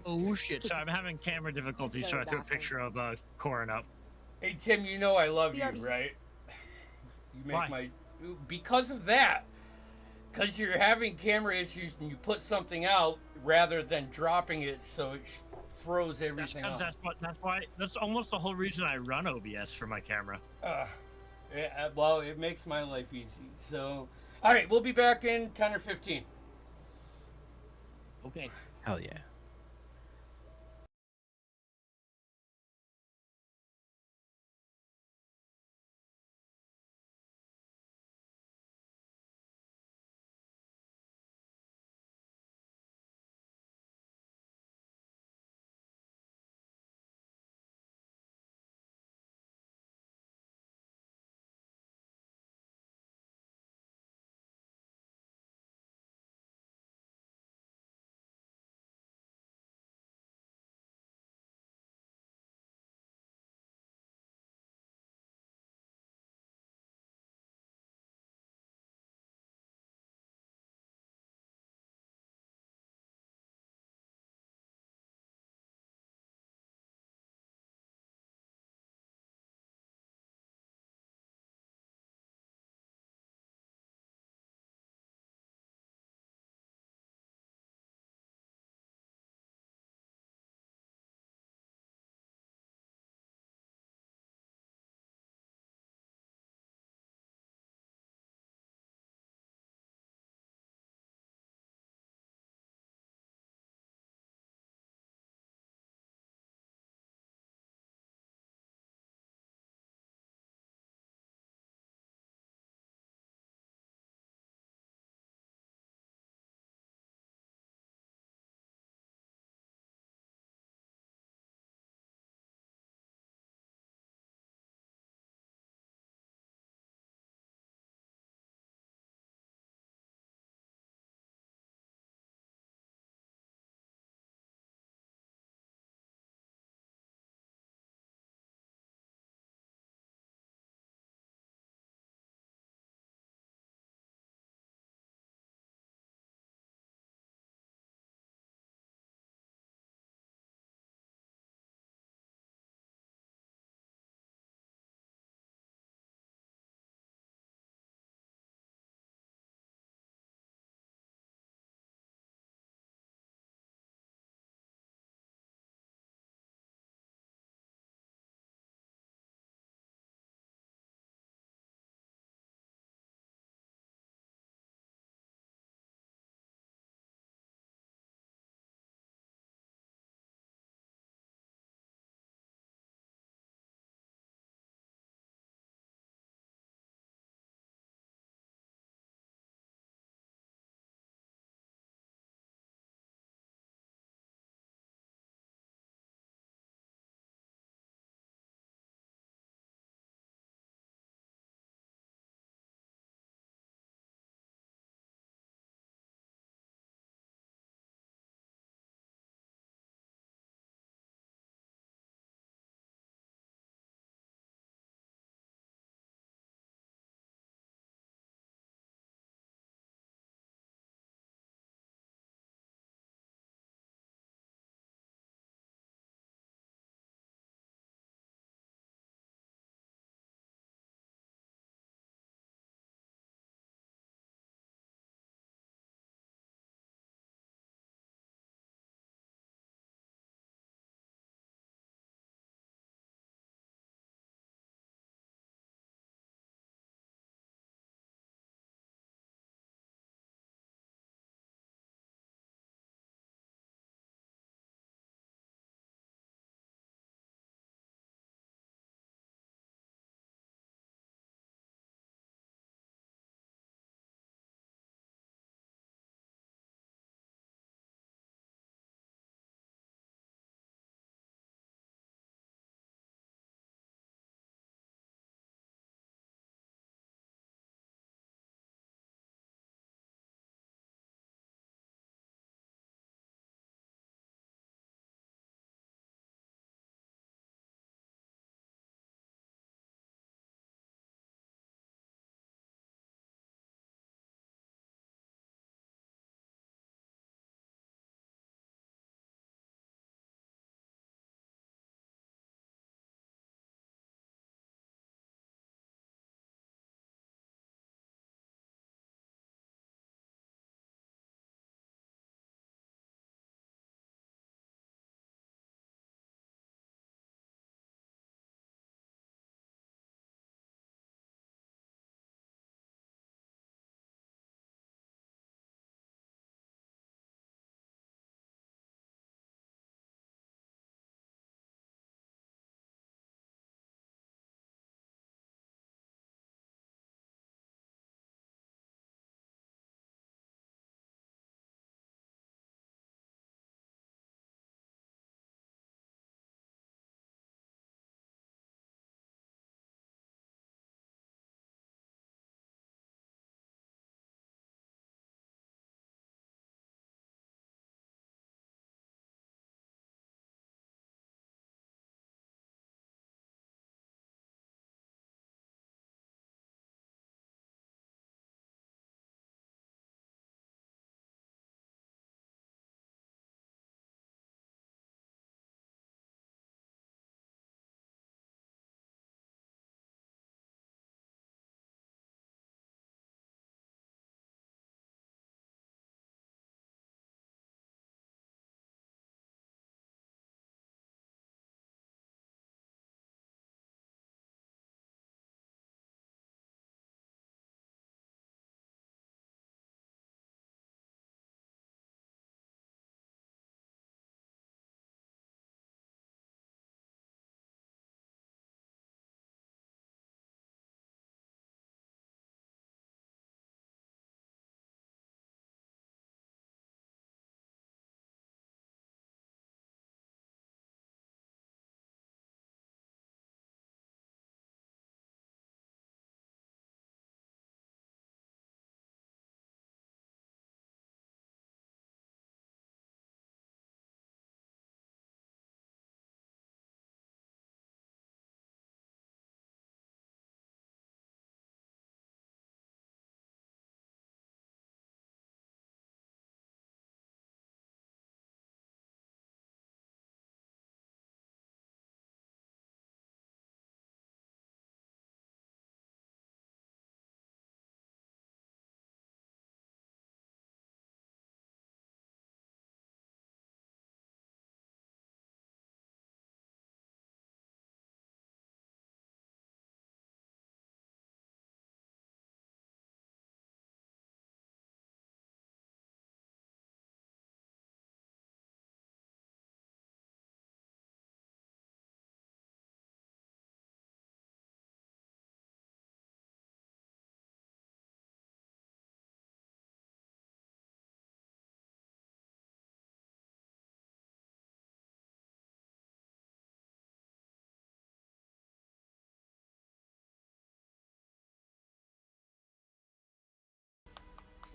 Oh shit! So I'm having camera difficulties, so I took a picture of Corin up. Hey Tim, you know I love you, BRB. right? You make Why? because of that. Because you're having camera issues and you put something out rather than dropping it, so it throws everything out. That's almost the whole reason I run OBS for my camera. Yeah, well, it makes my life easy. So, all right, we'll be back in 10 or 15. Okay. Hell yeah.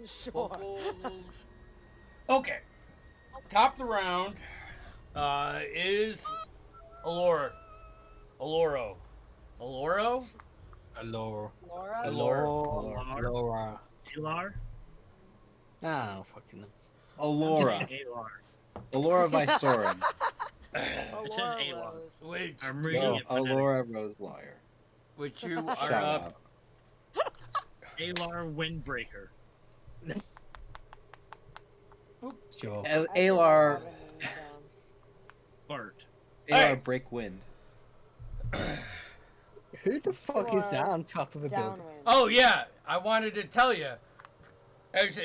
Sure. Okay. Top of the round is Alora. Aloro. Aloro? Allura. Laura? Allura. Alar? Ah, I don't fucking know. Alora. Alar. Alora Visorum. It says Alara Alar. Rose. Which, I'm reading No, it phonetically. Alora Rose Liar. which you are Shut up. up. Alar Windbreaker. Sure. I think Alar. 11 names down. Bart. Alar Hey! Break Wind. Who the fuck is that Or on top of a building? Downwind. Oh yeah, I wanted to tell you. As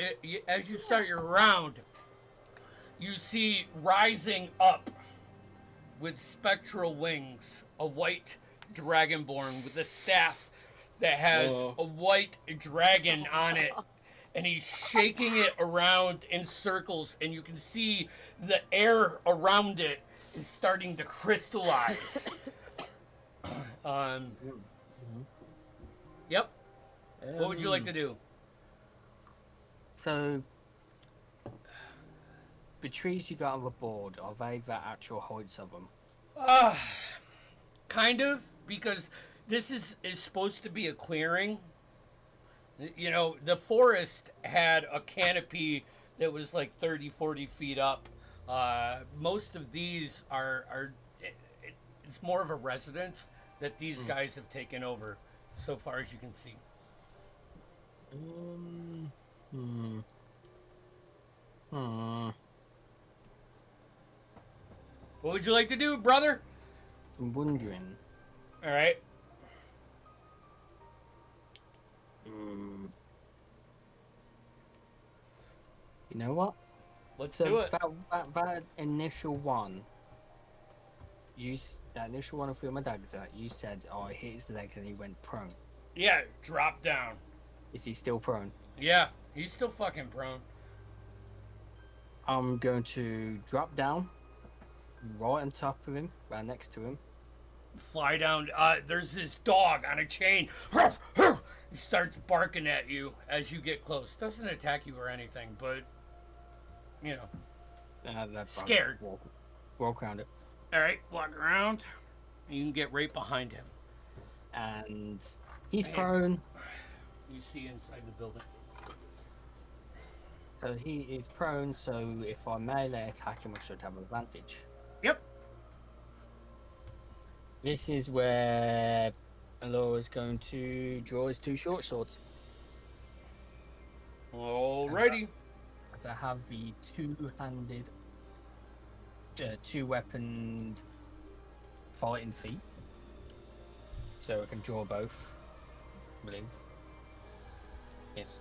you start your round, you see rising up with spectral wings a white dragonborn with a staff that has a white dragon on it, and he's shaking it around in circles, and you can see the air around it is starting to crystallize. Yep. What would you like to do? So, the trees you got on the board, are they the actual heights of them? Kind of, because this is supposed to be a clearing. You know, the forest had a canopy that was like 30, 40 feet up. Most of these are it's more of a residence that these guys have taken over, so far as you can see. What would you like to do, brother? I'm wondering. All right. You know what? Let's So do it. that initial one, that initial one I threw my daggers at, you said, oh, I hit his legs and he went prone. Yeah, drop down. Is he still prone? Yeah, he's still fucking prone. I'm going to drop down right on top of him, right next to him. Fly down. There's this dog on a chain. He starts barking at you as you get close. Doesn't attack you or anything, but you know. Scared. Walk around it. All right, walk around. You can get right behind him. And he's Man. prone. You see inside the building. So he is prone, so if I melee attack him, I should have advantage. Yep. This is where Alora's going to draw his two short swords. Alrighty. As I have the two-handed, two-weaponed fighting feet. So I can draw both, I believe. Yes.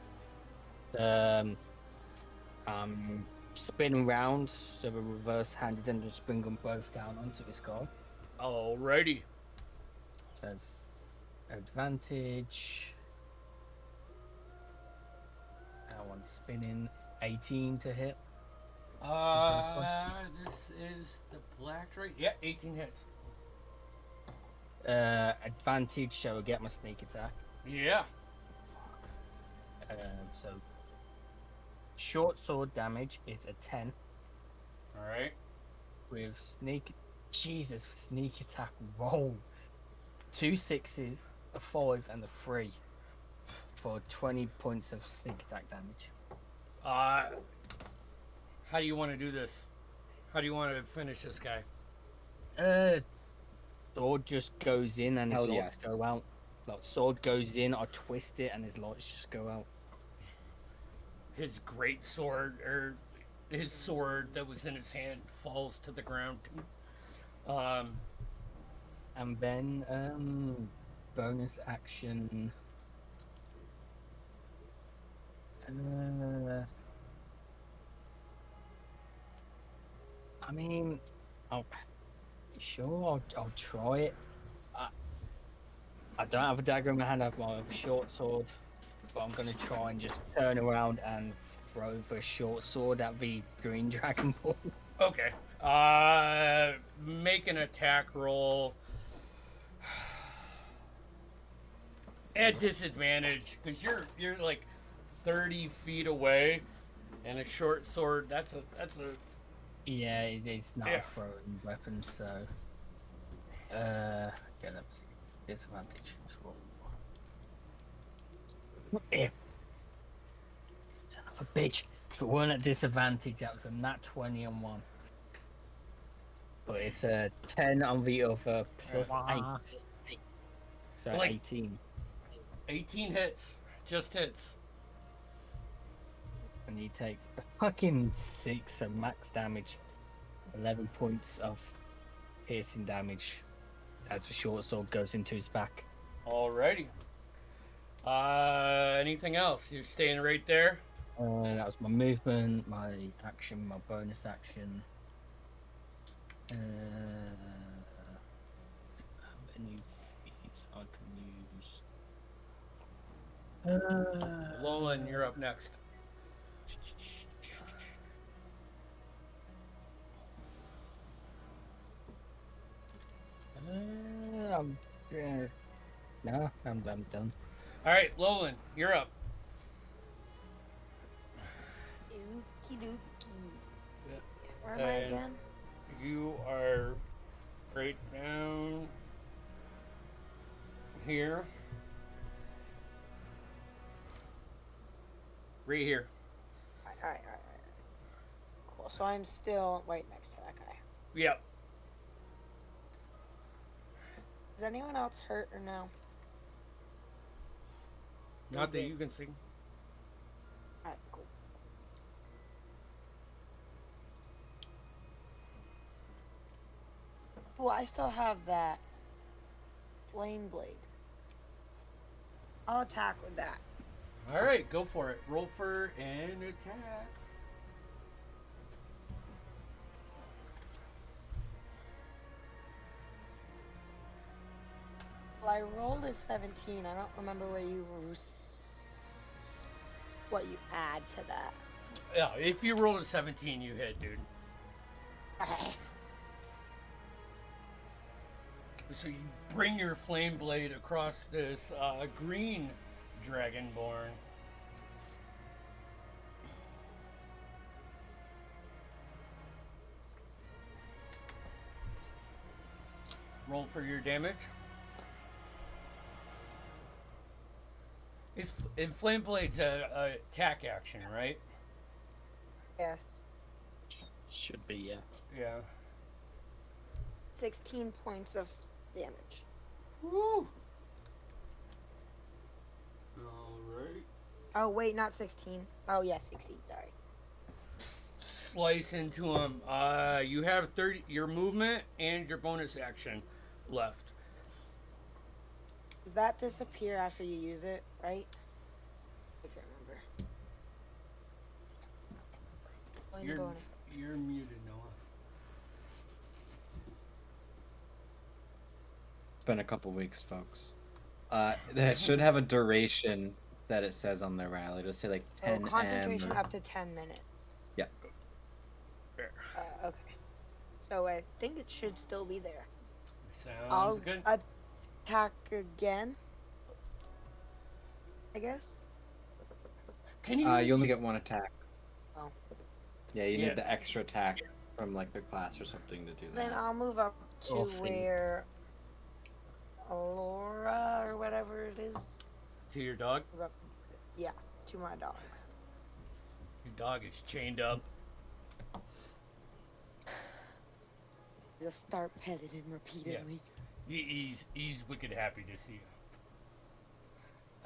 Spin round, so the reverse-handed and just bring them both down onto this guy. Alrighty. So advantage. That one's spinning. 18 to hit. This is the black right? Yeah, 18 hits. Advantage, so I get my sneak attack. Yeah. So short sword damage is a 10 Alright. with sneak. Jesus, sneak attack roll. 2 6s, a 5, and a 3 for 20 points of sneak attack damage. How do you want to do this? How do you want to finish this guy? Sword just goes in and his Hell yeah. lights go out. Like sword goes in, I twist it and his lights just go out. His great sword, or his sword that was in his hand, falls to the ground. And then bonus action. I mean, sure, I'll try it. I don't have a dagger in my hand. I have my short sword, but I'm gonna try and just turn around and throw the short sword at the green dragon ball. Okay. Make an attack roll. At disadvantage, because you're like 30 feet away, and a short sword. That's a. Yeah, it's not Yeah. a throwing weapon, so. Okay, let's see. Disadvantage. Roll. Yeah. Son of a bitch. If it weren't at disadvantage, that was a nat 20 on one. But it's a 10 on the other plus Wah. 8. So Like- 18. 18 hits, just hits. And he takes a fucking 6 of max damage. 11 points of piercing damage as the short sword goes into his back. Alrighty. Anything else? You're staying right there. That was my movement, my action, my bonus action. How many feats I can use? Lolan, you're up next. I'm no, I'm done. All right, Lolan, you're up. Okie dokie. Yeah. Where am I And- again? You are right down here. Right here. Alright. Cool. So I'm still right next to that guy. Yep. Is anyone else hurt or no? Not that you can see. Alright, cool. Ooh, I still have that flame blade. I'll attack with that. All right, go for it. Roll for an attack. Well, I rolled a 17. I don't remember what you add to that. Yeah, if you roll a 17, you hit, dude. So you bring your flame blade across this green dragonborn. Roll for your damage. Flame blade's a attack action, right? Yes. Should be, yeah. Yeah. 16 points of damage. Woo! Alright. Oh, wait, not 16. Oh, yeah, 16, sorry. Slice into him. You have 30 your movement and your bonus action left. Does that disappear after you use it, right? I can't remember. Only You're, bonus. you're muted, Noah. It's been a couple weeks, folks. That should have a duration that it says on the rally. It'll say like 10 Oh, concentration M. up to 10 minutes. Yeah. There. Okay. So I think it should still be there. Sounds I'll good. attack again. I guess. Can you? You only get one attack. Oh. Yeah, you Yeah. need the extra attack from like the class or something to do Then that. I'll move up to Or thing. where Alora or whatever it is. To your dog? Move up. Yeah, to my dog. Your dog is chained up. Just start petting him repeatedly. He's wicked happy to see you.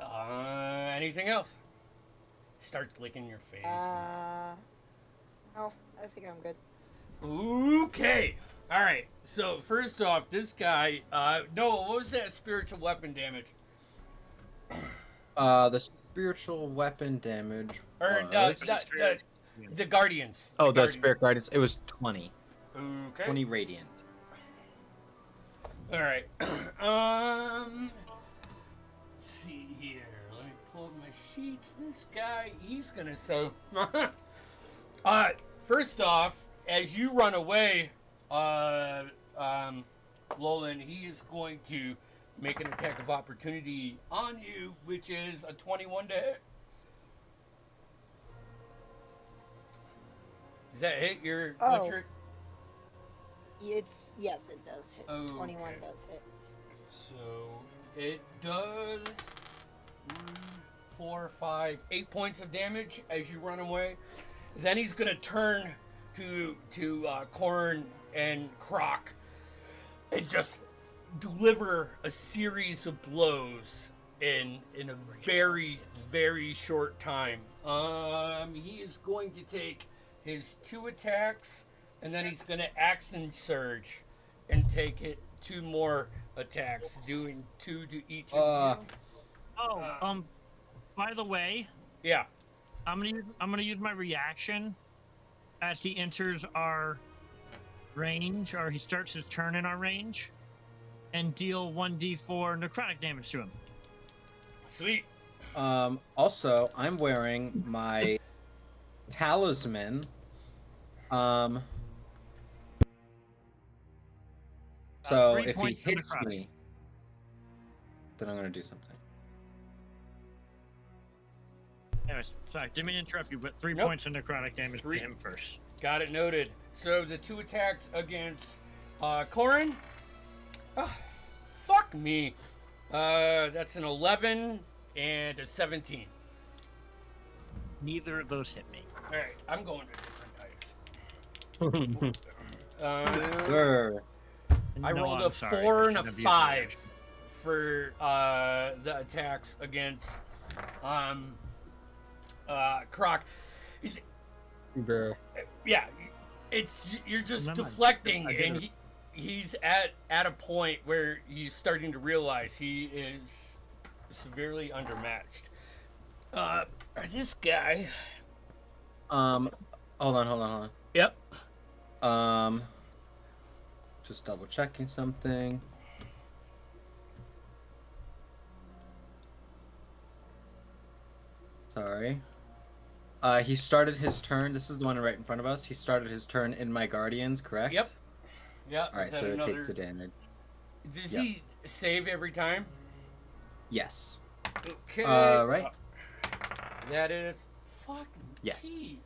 Anything else? Starts licking your face. Oh, I think I'm good. Okay. All right. So first off, this guy. Noah, what was that spiritual weapon damage? The spiritual weapon damage. Or was- the guardians. Oh, the Guardians. spirit guardians. It was 20. Okay. 20 radiant. All right. Let's see here. Let me pull up my sheets. This guy, he's gonna so. First off, as you run away, Lolan, he is going to make an attack of opportunity on you, which is a 21 to hit. Does that hit your Oh. butcher? Yes, it does hit. Okay. 21 does hit. So it does 4, 5, 8 points of damage as you run away. Then he's gonna turn to Corn and Croc and just deliver a series of blows in a very, very short time. He is going to take his 2 attacks, and then he's gonna action surge and take it 2 more attacks, doing 2 to each of you. Oh, by the way, Yeah. I'm gonna use my reaction as he enters our range, or he starts his turn in our range, and deal 1d4 necrotic damage to him. Sweet. Also, I'm wearing my talisman. So 3 if he points of hits necrotic. me, then I'm gonna do something. Anyways, sorry, didn't mean to interrupt you, but 3 Nope. points of necrotic damage 3. to him first. Got it noted. So the 2 attacks against Corin. Fuck me. That's an 11 and a 17. Neither of those hit me. All right, I'm going to different dice. Sir. I No, rolled I'm a sorry, 4 I and a shouldn't have used 5 reaction. for the attacks against Croc. Bruh. Yeah, you're just Never mind. deflecting, I did and it. he's at a point where he's starting to realize he is severely undermatched. This guy. Hold on. Yep. Just double checking something. Sorry. He started his turn. This is the one right in front of us. He started his turn in my guardians, correct? Yep. Yep. All right, so it takes the damage. Does Yep. he save every time? Yes. Okay. Right. That is fucking. Yes. Jeez.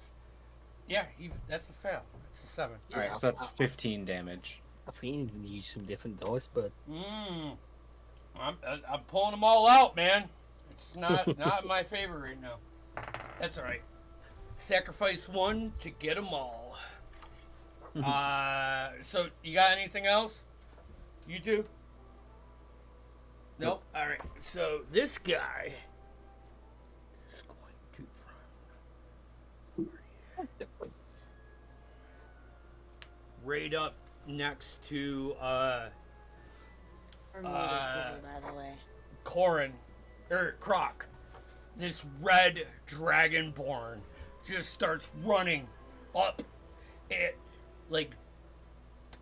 Yeah, that's a fail. That's a 7. All right, so that's 15 damage. I think you can use some different dice, but I'm pulling them all out, man. It's not my favorite right now. That's all right. Sacrifice 1 to get them all. So you got anything else? You do? Nope. All right. So this guy is going to right up next to Or muted to me, by the way. Corin, or Croc. This red dragonborn just starts running up it, like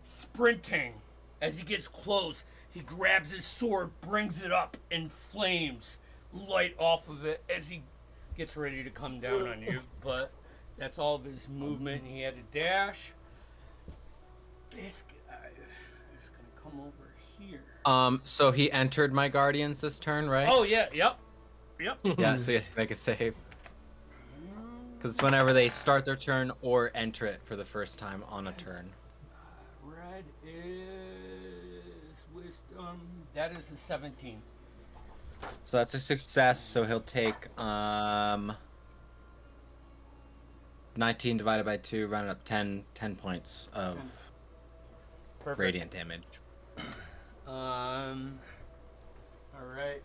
sprinting. As he gets close, he grabs his sword, brings it up, and flames light off of it as he gets ready to come down on you. But that's all of his movement. He had a dash. This guy is gonna come over here. So he entered my guardians this turn, right? Oh yeah, yep. Yeah, so he has to make a save. Because it's whenever they start their turn or enter it for the first time on a turn. Red is wisdom. That is a 17. So that's a success, so he'll take 19 divided by 2, round up 10 points of Perfect. radiant damage. All right.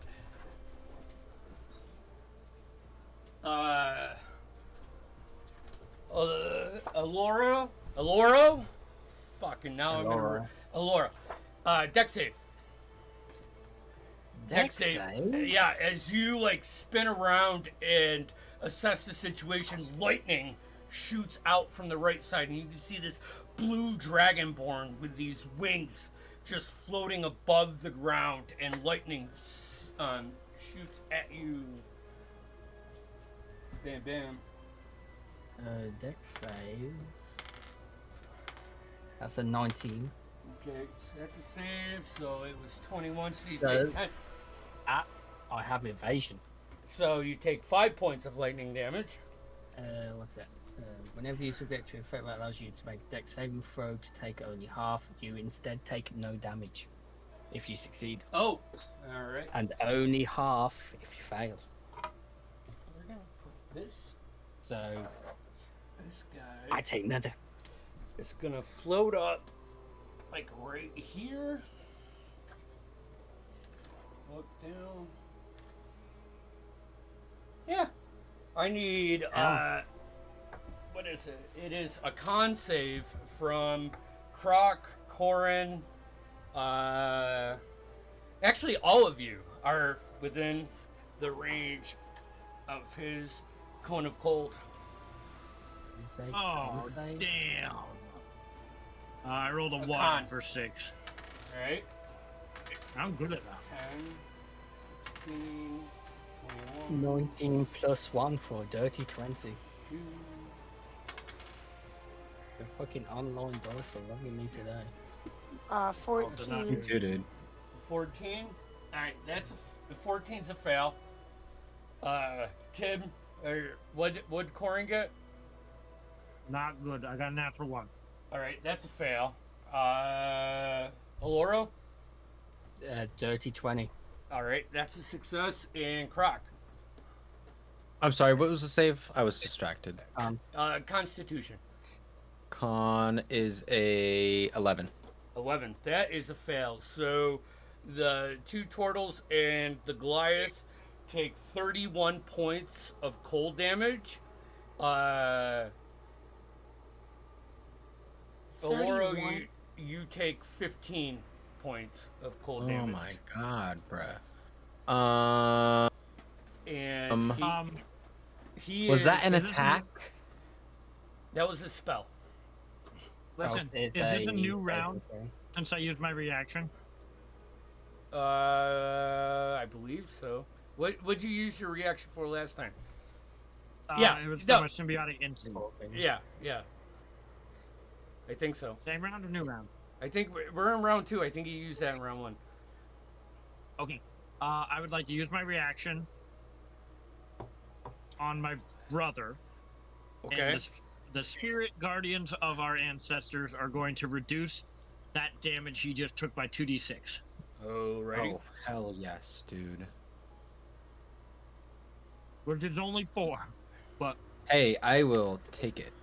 Alora? Fucking now I'm gonna. Alora. Dex save. Dex save? Yeah, as you like spin around and assess the situation, lightning shoots out from the right side, and you can see this blue dragonborn with these wings just floating above the ground, and lightning shoots at you. Bam, bam. Dex save. That's a 19. Okay, so that's a save. So it was 21. So you So- take 10. I have evasion. So you take 5 points of lightning damage. What's that? Whenever you subject to effect that allows you to make a dex saving throw to take only half, you instead take no damage if you succeed, Oh, all right. and only half if you fail. We're gonna put this So guy. I take another. It's gonna float up like right here. Look down. Yeah. I need what is it? It is a con save from Croc, Corin. Actually, all of you are within the range of his cone of cold. Oh, damn. I rolled a 1 con. for 6. All right. I'm good at that. 10, 16, 21, 19 plus 1 for a dirty 20. 2. The fucking online dice are loving me today. 14. You too, dude. 14. All right, that's the 14's a fail. Tim, or what Corin get? Not good. I got a natural 1. All right, that's a fail. Aloro? Dirty 20. All right, that's a success. And Croc? I'm sorry, what was the save? I was distracted. Constitution. Con is a 11. 11. That is a fail. So the two turtles and the Goliath take 31 points of cold damage. Aloro, 31. you take 15 points of cold Oh damage. my god, bruh. And he Was is, that an is this attack? that was a spell. Listen, is this a new round since I used my reaction? I believe so. What'd you use your reaction for last time? It was for no. my symbiotic instinct. Yeah. I think so. Same round or new round? I think we're in round 2. I think you used that in round 1. Okay. I would like to use my reaction on my brother. Okay. And the spirit guardians of our ancestors are going to reduce that damage he just took by 2d6. Oh, right. Oh, hell yes, dude. Which is only 4. But Hey, I will take it.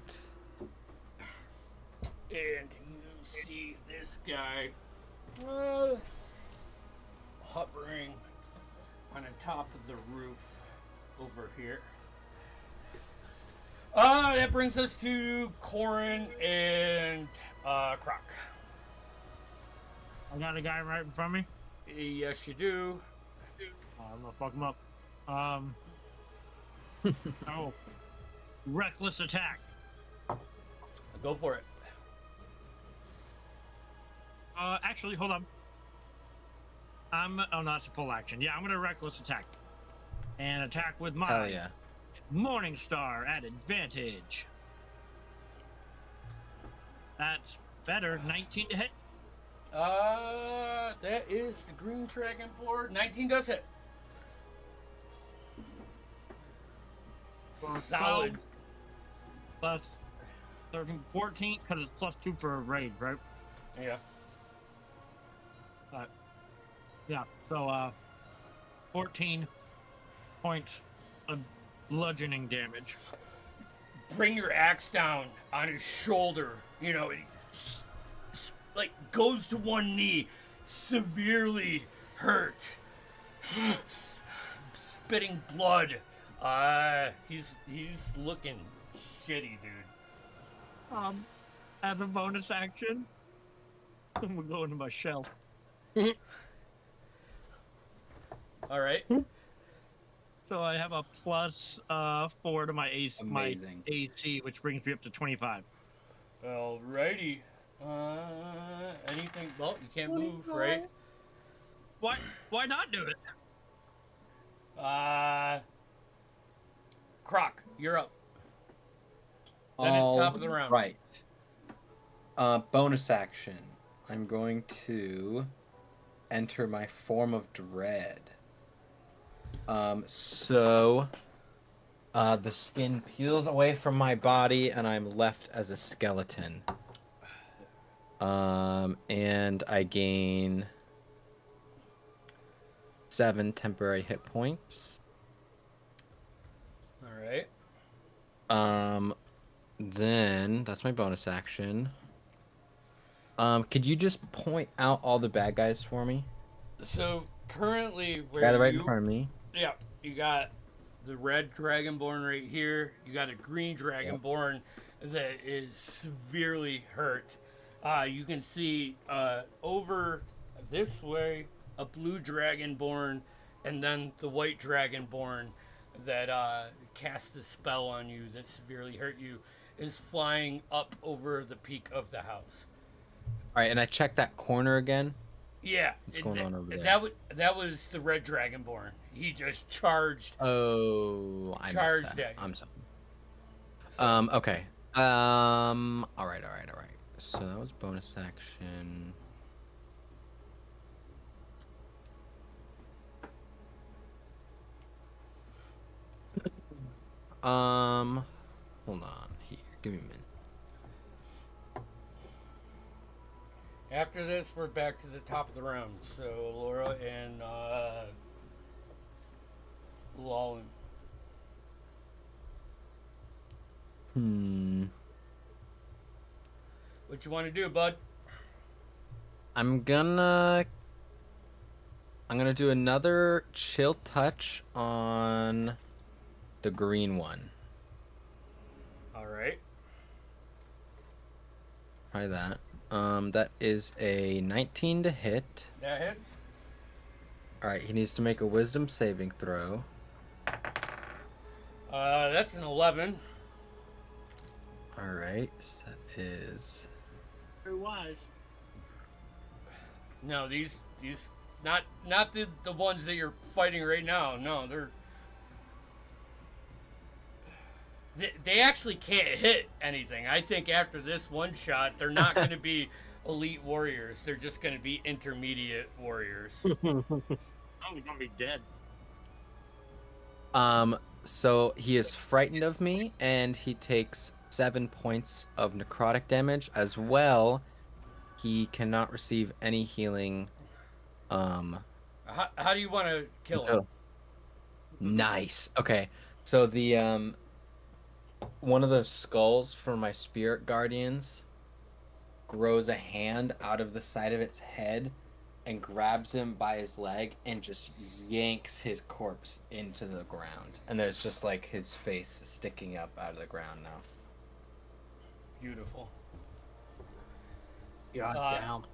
And you see this guy hovering on the top of the roof over here. That brings us to Corin and Croc. I got a guy right in front of me. Yes, you do. I'm gonna fuck him up. Oh. Reckless attack. Go for it. Actually, hold on. Oh, no, that's a full action. Yeah, I'm gonna reckless attack. And attack with my Hell yeah. Morning Star at advantage. That's better. 19 to hit. That is the green dragon board. 19 does hit. Solid. 12 plus 13, 14, because it's plus 2 for a raid, right? Yeah. Yeah, so 14 points of bludgeoning damage. Bring your axe down on his shoulder. You know, it, like goes to one knee, severely hurt, spitting blood. He's looking shitty, dude. As a bonus action, I'm gonna go into my shell. All right. So I have a plus 4 to my AC, Amazing. which brings me up to 25. Alrighty. Anything? Well, you can't move, right? Why not do it? Croc, you're up. Then it's top of the round. Right. Bonus action. I'm going to enter my form of dread. So The skin peels away from my body, and I'm left as a skeleton. And I gain 7 temporary hit points. All right. Then that's my bonus action. Could you just point out all the bad guys for me? So currently, where Got it right you, in front of me. yeah, you got the red dragonborn right here. You got a green dragonborn that is severely hurt. You can see over this way a blue dragonborn, and then the white dragonborn that cast a spell on you that severely hurt you is flying up over the peak of the house. All right, and I checked that corner again. Yeah, What's going on over there? That was the red dragonborn. He just charged. Oh, I Charged missed that. at you. I'm sorry. Okay. All right. So that was bonus action. Hold on here. Give me a minute. After this, we're back to the top of the round. So Laura and Lawlin. What you want to do, bud? I'm gonna do another chill touch on the green one. All right. Try that. That is a 19 to hit. That hits. All right, he needs to make a wisdom saving throw. That's an 11. All right, so that is Very wise. No, these not the ones that you're fighting right now. No, they actually can't hit anything. I think after this one shot, they're not going to be elite warriors. They're just going to be intermediate warriors. Oh, we're gonna be dead. So he is frightened of me, and he takes 7 points of necrotic damage as well. He cannot receive any healing. How do you want to kill him? Nice. Okay, so the one of the skulls for my spirit guardians grows a hand out of the side of its head and grabs him by his leg and just yanks his corpse into the ground. And there's just like his face sticking up out of the ground now. Beautiful. You're down.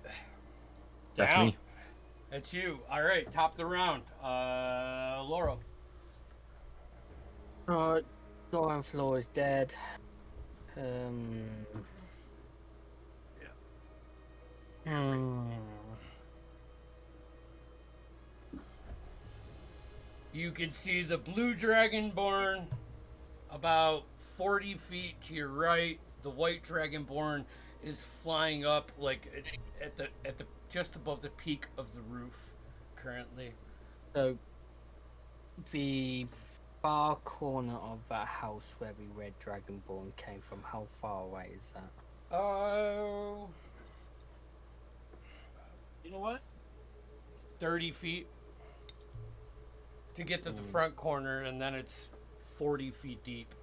That's Down. me. That's you. All right, top of the round. Laurel. Alright, Lauren Floor is dead. You can see the blue dragonborn about 40 feet to your right. The white dragonborn is flying up like at the just above the peak of the roof currently. So, the far corner of that house where the red dragonborn came from, how far away is that? Oh, You know what? 30 feet to get to the front corner, and then it's 40 feet deep.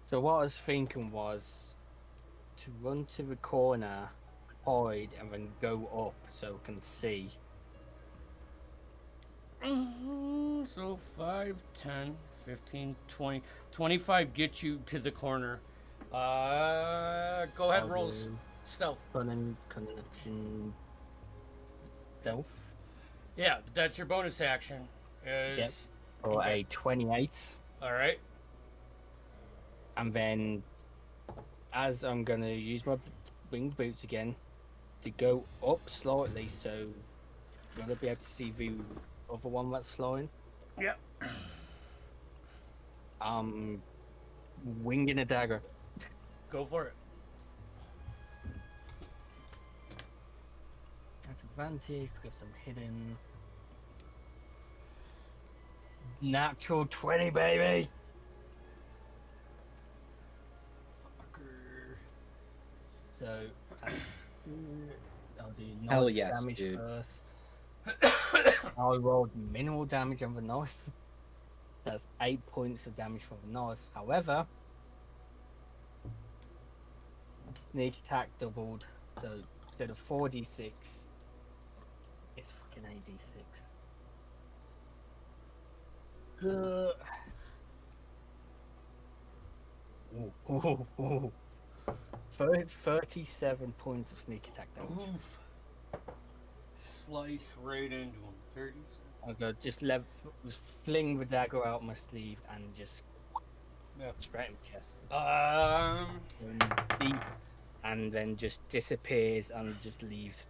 So what I was thinking was to run to the corner, hide, and then go up so I can see. So 5, 10, 15, 20, 25 gets you to the corner. Go ahead, I'll roll do stealth. connection stealth. Yeah, that's your bonus action. Yep. Or Okay. a 28. All right. And then, as I'm going to use my winged boots again to go up slightly, so you're going to be able to see the other one that's flying. Yep. Winging a dagger. Go for it. At advantage because I'm hidden. Natural 20, baby! So I'll do Hell knife yes, damage dude. first. I rolled minimal damage on the knife. That's 8 points of damage for the knife. However, sneak attack doubled, so instead of 4d6, it's fucking 8d6. Ooh, ooh, ooh. 37 points of sneak attack damage. Oof. Slice right into him. 30. I just fling the dagger out my sleeve and just Yeah. straight in the chest. Um, And then just disappears and just leaves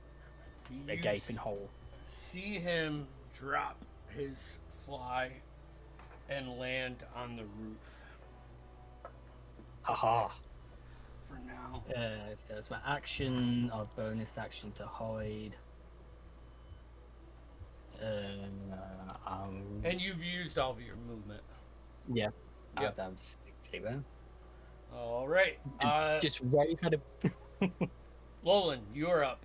a you gaping hole. see him drop his fly and land on the roof. Haha. For now. So it's my action or bonus action to hide. And you've used all of your movement. Yeah. Yep. I'll just stay there. All right. Just wave at him. Lolan, you're up.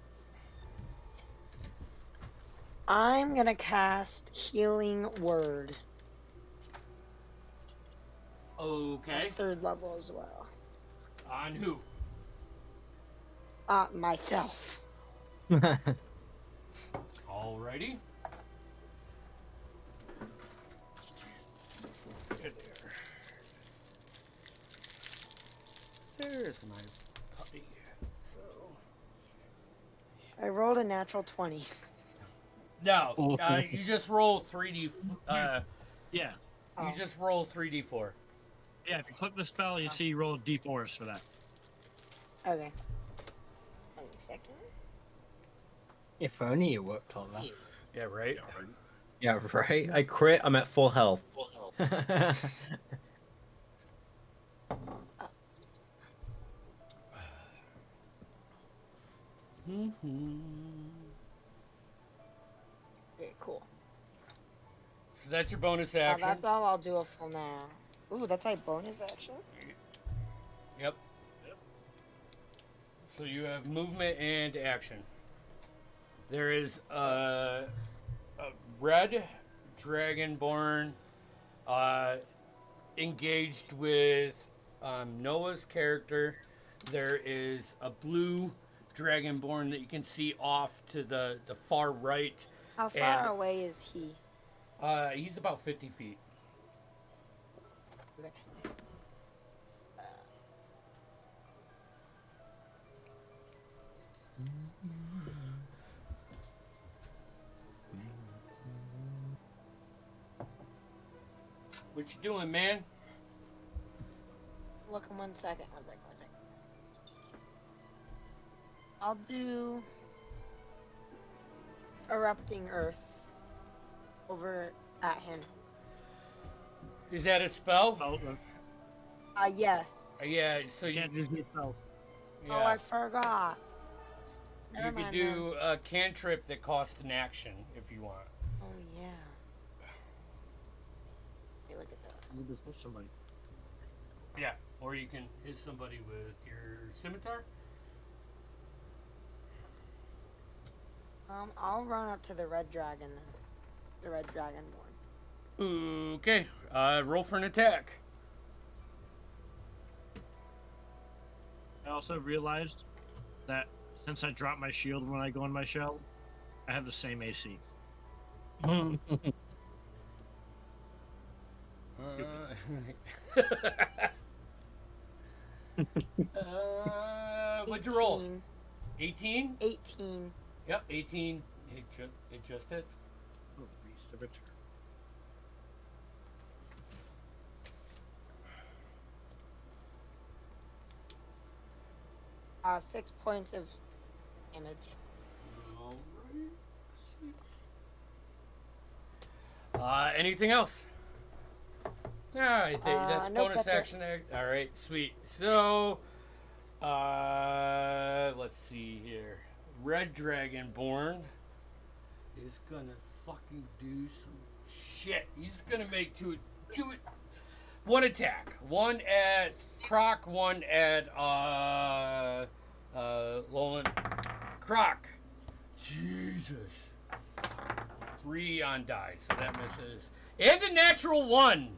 I'm gonna cast Healing Word. Okay. Third level as well. On who? Myself. Alrighty. There. There's my puppy. So. I rolled a natural 20. No, you just roll 3d. Yeah. Oh. You just roll 3d4. Yeah, if you click the spell, you see roll d4s for that. Okay. 1 second. If only it worked like that. Yeah, right. Yeah, right. I crit. I'm at full health. Okay, cool. So that's your bonus Now action. that's all I'll do for now. Ooh, that's my bonus action? Yep. So you have movement and action. There is a red dragonborn engaged with Noah's character. There is a blue dragonborn that you can see off to the far right. How far And- away is he? He's about 50 feet. Okay. What you doing, man? Look, 1 second. 1 second. I'll do Erupting Earth over at him. Is that a spell? Oh, Yes. Yeah, so you you, can't do spells. Oh, yeah, I forgot. Never you could mind do a cantrip that costs an action if you want. then. Oh, yeah. Hey, look at those. You just hit somebody. Yeah, or you can hit somebody with your scimitar. I'll run up to the red dragon then. The red dragonborn. Okay, roll for an attack. I also realized that since I drop my shield when I go in my shell, I have the same AC. What'd you roll? 18. 18? 18. Yep, 18. It just hits. Oh, beast of a turn. Uh, 6 points of damage. Alright. Anything else? Alright, that's nope, bonus that's it. action. Alright, sweet. So, let's see here. Red Dragonborn is gonna fucking do some shit. He's gonna make one attack. One at Croc, one at Lolan. Croc. Jesus. 3 on die, so that misses. And a natural 1.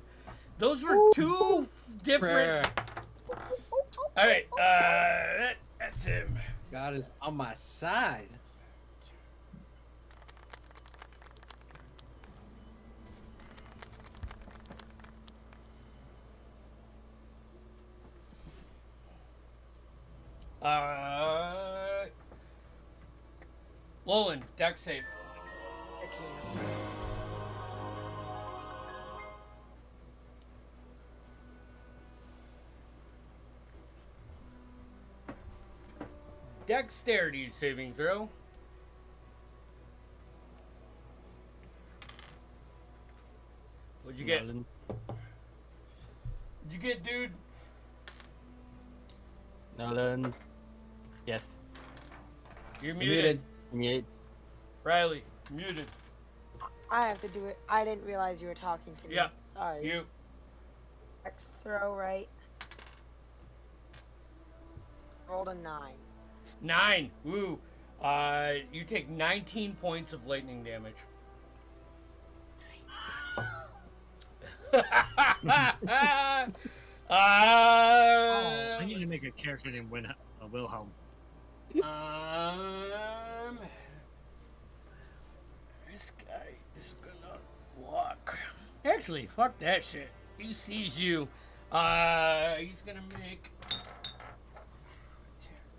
Those were two different. All right, that's him. God is on my side. Lolan, deck save. I can't. Dexterity saving throw. What'd you get? Nolan. What'd you get, dude? Nolan. Yes. You're muted. Mute. Riley, muted. I have to do it. I didn't realize you were talking to me. Yeah. Sorry. You. Next throw, right? Rolled a 9. 9. Woo. You take 19 points of lightning damage. I need to make a character named Wilhelm. This guy is gonna walk. Actually, fuck that shit. He sees you. He's gonna make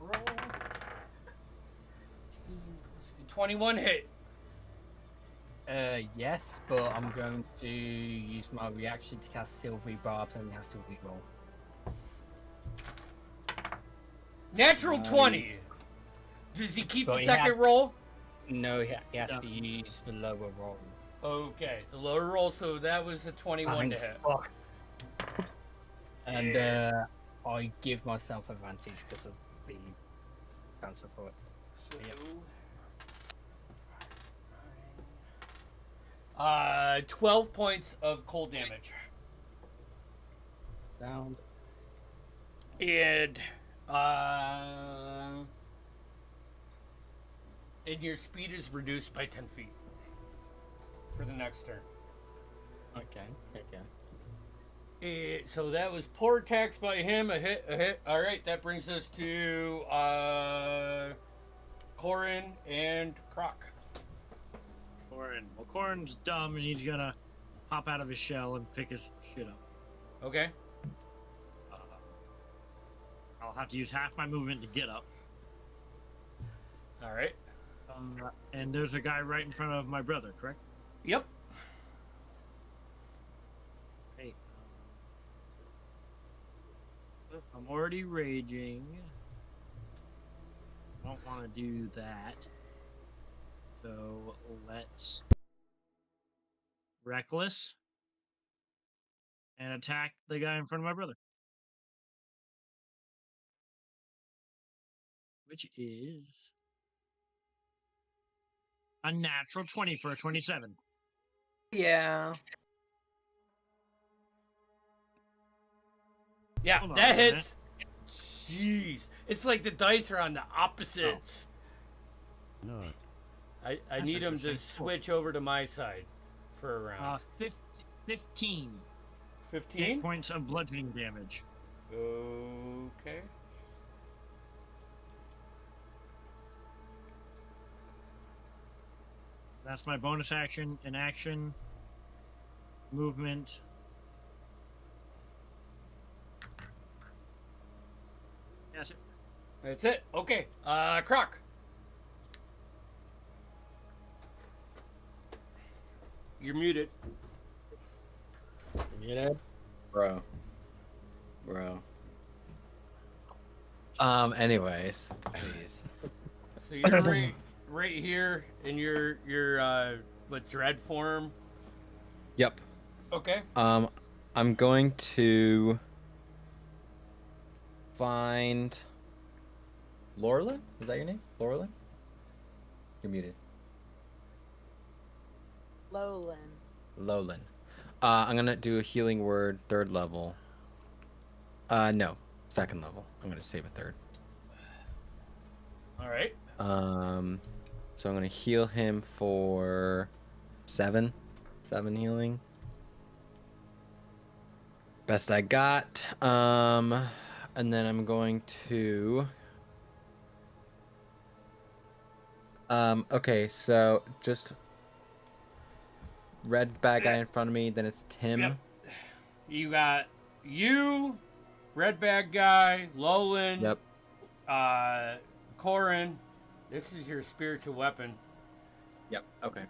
roll 21 hit. Yes, but I'm going to use my reaction to cast Silvery Barbs and he has to reroll. Natural 20. Does he keep But the he second has- roll? No, he has Yeah. to use the lower roll. Okay, the lower roll. So that was a 21 to hit. Fuck. And Yeah. I give myself advantage because of the cancel for it. So, Yep. 12 points of cold damage. Sound. And your speed is reduced by 10 feet for the next turn. Okay. So that was poor attacks by him. A hit. All right, that brings us to Corin and Croc. Corin. Well, Corin's dumb and he's gonna pop out of his shell and pick his shit up. Okay. I'll have to use half my movement to get up. All right. And there's a guy right in front of my brother, correct? Yep. Hey. I'm already raging. I don't want to do that. So let's reckless and attack the guy in front of my brother. Which is a natural 20 for a 27. Yeah. Yeah, Hold on that a minute. hits. Jeez, it's like the dice are on the opposites. No. I That's need him to interesting. switch over to my side for a round. 15. 8 15. points of bludgeoning damage. Okay. That's my bonus action, an action, movement. Yes. That's it. Okay. Croc. You're muted. Muted. Bro. Anyways. Jeez. So you're right here in your what, dread form. Yep. Okay. I'm going to find Lorelin? Is that your name? Lorelin? You're muted. Lowland. Lowlin. I'm gonna do a healing word, 3rd level. No, 2nd level. I'm gonna save a 3rd. All right. So I'm gonna heal him for 7 healing. Best I got. And then I'm going to. Okay, so just red bad guy in front of me. Then it's Tim. Yep. You got you, red bag guy, Lolan. Yep. Corin. This is your spiritual weapon. Yep. Okay.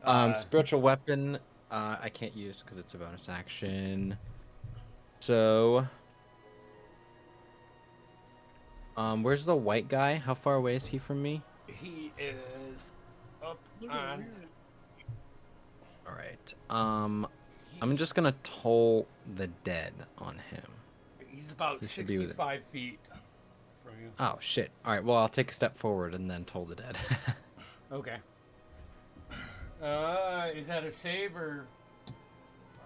Uh, Spiritual weapon. I can't use because it's a bonus action. So. Where's the white guy? How far away is he from me? He is up on. All right. I'm just gonna toll the dead on him. He's about He should be with it. 65 feet from you. Oh shit! All right. Well, I'll take a step forward and then toll the dead. Okay. Is that a save or?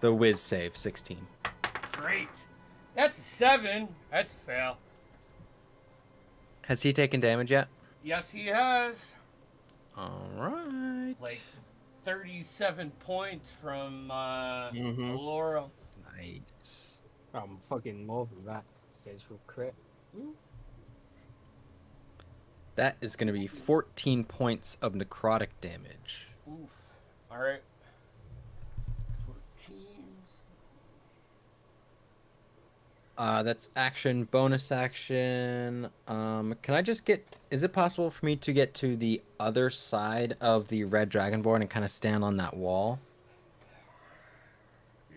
The whiz save 16. Great. That's a 7. That's a fail. Has he taken damage yet? Yes, he has. All right. Like 37 points from Mhm. Laura. Nice. I'm fucking more than that. Stage for crit. That is going to be 14 points of necrotic damage. Oof. All right. 14. That's action, bonus action. Can I just get? Is it possible for me to get to the other side of the red dragonborn and kind of stand on that wall?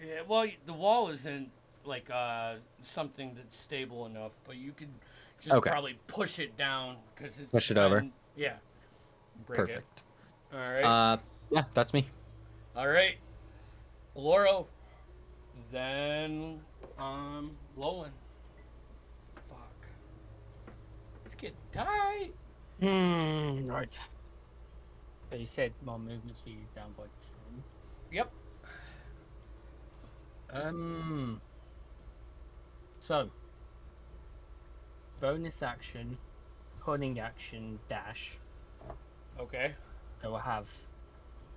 Yeah, well, the wall isn't like something that's stable enough, but you could just Okay. probably push it down because it's Push it over. Yeah. Break Perfect. It. All right. Yeah, that's me. All right. Laura. Then Lolan. Fuck. This kid died. Right. So you said my movement speed is down by 10. Yep. So, bonus action, hunting action, dash. Okay. I will have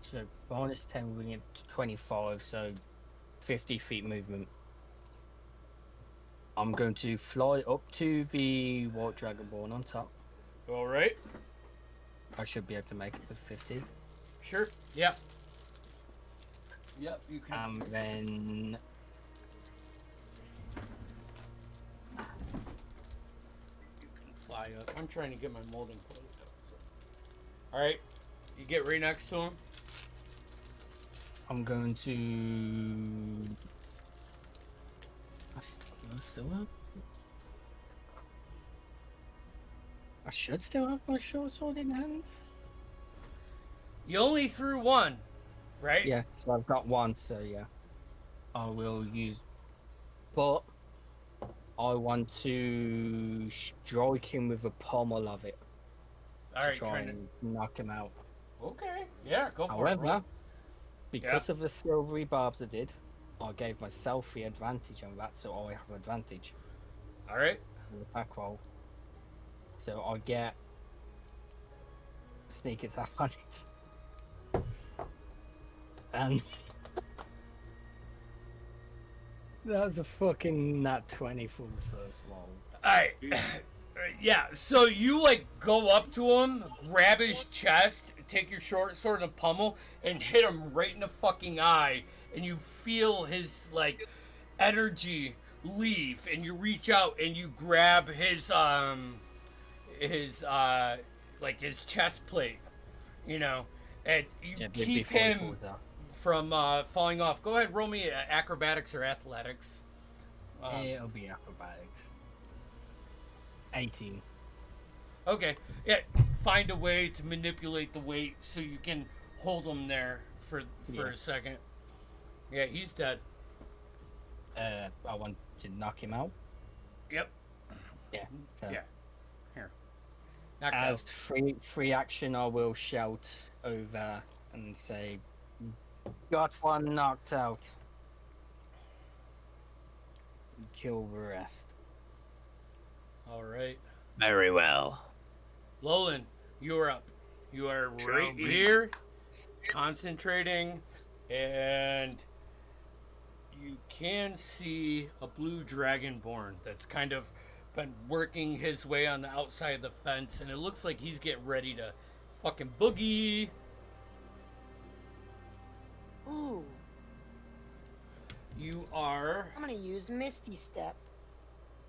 so bonus 10 will bring it to 25, so 50 feet movement. I'm going to fly up to the white dragonborn on top. All right. I should be able to make it with 50. Sure. Yep. Yep. You can. And then You can fly up. I'm trying to get my molding closed up. All right. You get right next to him. I'm going to. Do I still have? I should still have my short sword in hand. You only threw one, right? Yeah, so I've got one, so yeah. I will use. But I want to strike him with a pommel of it All to right. try Trying and knock him out. to. Okay. Yeah. Go for it. However, Roll. because of the silvery barbs I did, I gave myself the advantage on that, so I have advantage All right. on the attack roll. So I get sneak attack on it. And that's a fucking nat 20 for the first roll. All right. Yeah. So you like go up to him, grab his chest, take your short sword and pummel, and hit him right in the fucking eye, and you feel his like energy leave, and you reach out and you grab his like his chest plate, you know, and you Yeah, keep before he him falls down. from falling off. Go ahead, roll me acrobatics or athletics. It'll be acrobatics. 18. Okay, yeah. Find a way to manipulate the weight so you can hold him there for Yeah. a second. Yeah, he's dead. I want to knock him out. Yep. Yeah. So Yeah. Here. Knocked as out. free action, I will shout over and say, "Got one knocked out. Kill the rest." All right. Very well. Lolan, you are up. You are right Shall we? here, concentrating, and you can see a blue dragonborn that's kind of been working his way on the outside of the fence, and it looks like he's getting ready to fucking boogie. Ooh, You are I'm gonna use Misty Step.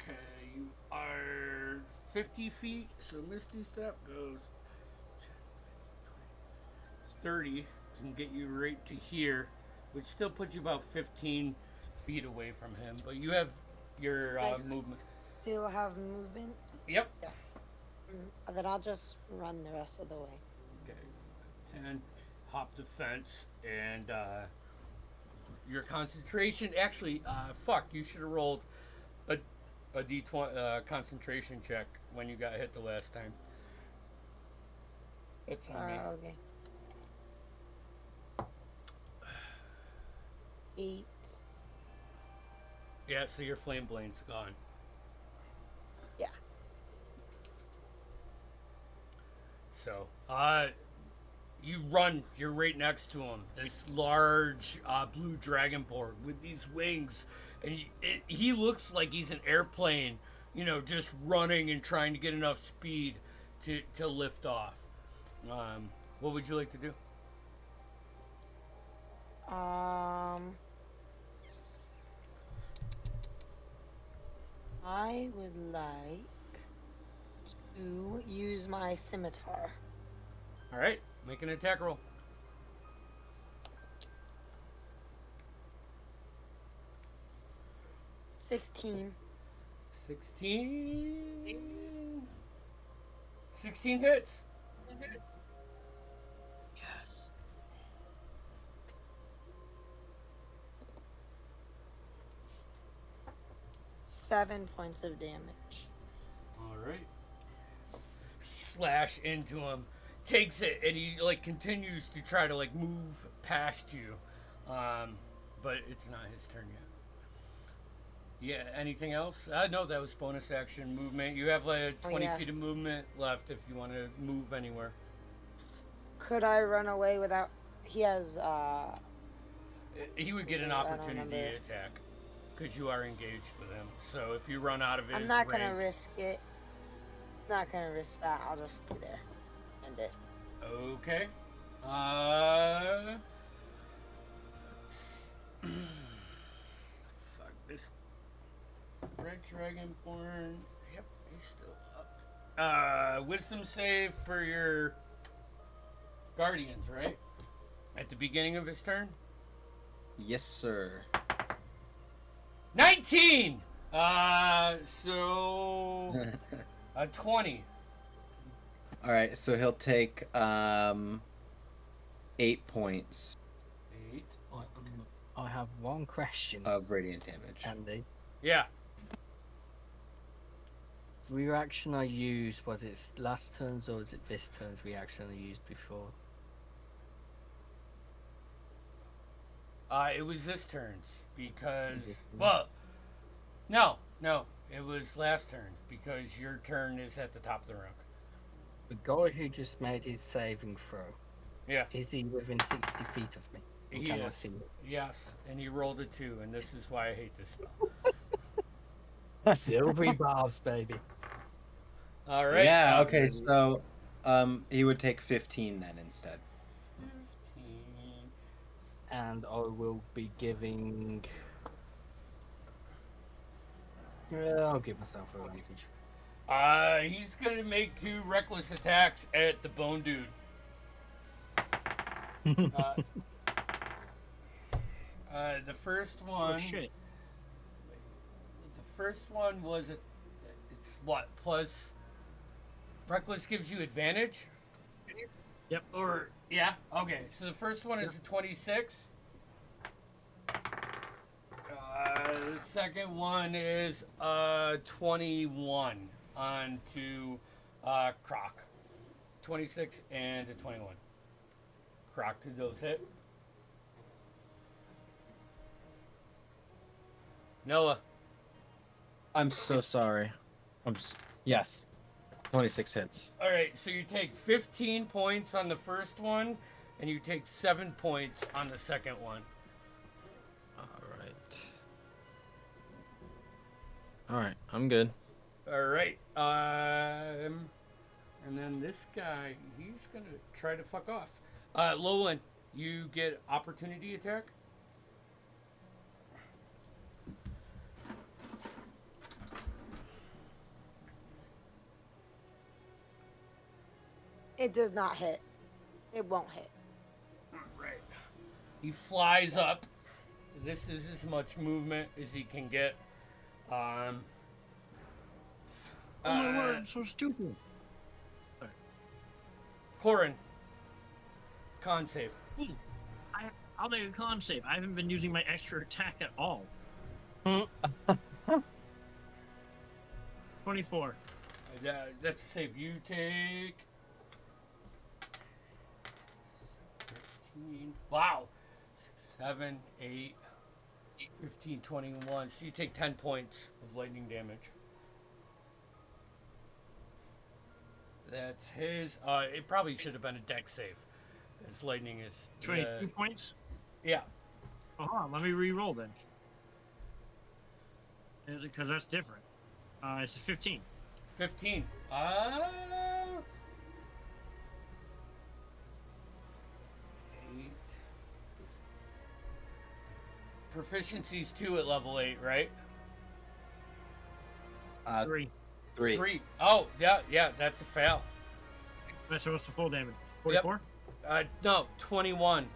okay. You are 50 feet, so Misty Step goes 30 and get you right to here, which still puts you about 15 feet away from him. But you have your I movement. still have movement. Yep. Then I'll just run the rest of the way. Okay. 10. Hop the fence and your concentration. Actually, fuck. You should have rolled a d20 concentration check when you got hit the last time. It's on me. Okay. 8. Yeah, so your flame blade's gone. Yeah. So, you run. You're right next to him. This large blue dragonborn with these wings, and he looks like he's an airplane. You know, just running and trying to get enough speed to lift off. What would you like to do? I would like to use my scimitar. All right, make an attack roll. 16. 16. 16 hits. Yes. Seven points of damage. All right. Slash into him, takes it, and he like continues to try to like move past you, but it's not his turn yet. Yeah. Anything else? No, that was bonus action movement. You have like 20 yeah. feet of movement left if you want to move anywhere. Could I run away without? He has. He would get an I don't opportunity remember. attack because you are engaged with him. So if you run out of his I'm not gonna range- risk it. Not gonna risk that. I'll just stay there. End it. Okay. Fuck this. Red Dragonborn. Yep, he's still up. Wisdom save for your guardians, right? At the beginning of his turn. Yes, sir. 19. So a 20. All right, so he'll take 8 points 8. I have one question, of radiant damage. Andy. Yeah. Reaction I used, was it last turns or was it this turn's reaction I used before? It was this turn's because Is it? well, no, it was last turn because your turn is at the top of the round. The guy who just made his saving throw, Yeah, is he within 60 feet of me? Or he can I is. see him? Yes, and he rolled a 2, and this is why I hate this spell. Silvery barbs, baby. All right. Yeah, okay, so he would take 15 then instead. 15. And I will be giving. Yeah, I'll give myself advantage. He's gonna make 2 reckless attacks at the bone dude. The first one. Oh shit! The first one was it's what plus. Reckless gives you advantage. Yep. Or yeah. Okay. So the first one is a 26. The second one is 21 on to Croc. 26 and a 21. Croc, did those hit? Noah. I'm so sorry. Yes. 26 hits. All right, so you take 15 points on the first one, and you take 7 points on the second one. All right, I'm good. All right. And then this guy, he's gonna try to fuck off. Lolan, you get opportunity attack. It does not hit. It won't hit. Right. He flies up. This is as much movement as he can get. Oh my word, I'm so stupid. Sorry. Corin. Con save. I'll make a con save. I haven't been using my extra attack at all. 24. That's a save. You take 13. Wow. 7, 8, 15, 21. So you take 10 points of lightning damage. That's his. It probably should have been a dex save. Because lightning is. 22 points? Yeah. Oh, hold on. Let me re-roll then. Because that's different. It's a 15. 15. 8. Proficiency's 2 at level 8, right? 3. 3. Oh, yeah, that's a fail. So what's the full damage? 44? No, 21.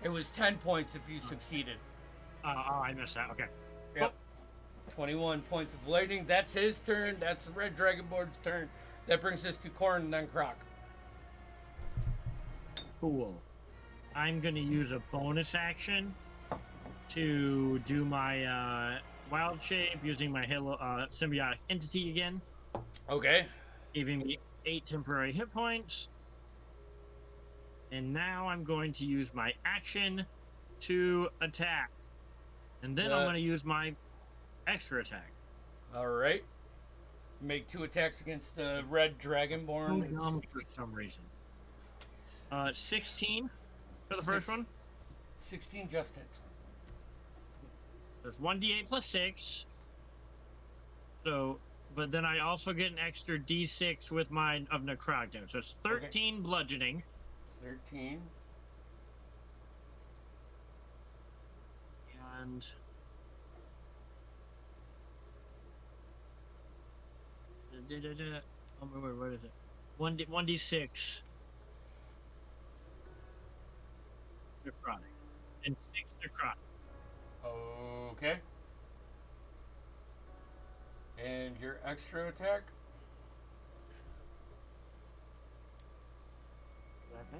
It was 10 points if you succeeded. I missed that. Okay. Yep. 21 points of lightning. That's his turn. That's the Red Dragonborn's turn. That brings us to Corn and then Croc. Cool. I'm going to use a bonus action to do my wild shape using my symbiotic entity again. Okay. Giving me 8 temporary hit points. And now I'm going to use my action to attack. And then I'm going to use my extra attack. All right. Make 2 attacks against the Red Dragonborn. So dumb for some reason. 16 for the first one. 16 just hits. There's 1d8 plus 6. So, but then I also get an extra d6 with mine of necrotic damage. So it's 13 bludgeoning. 13. And oh my word, what is it? 1d6 necrotic and 6 necrotic. Okay. And your extra attack?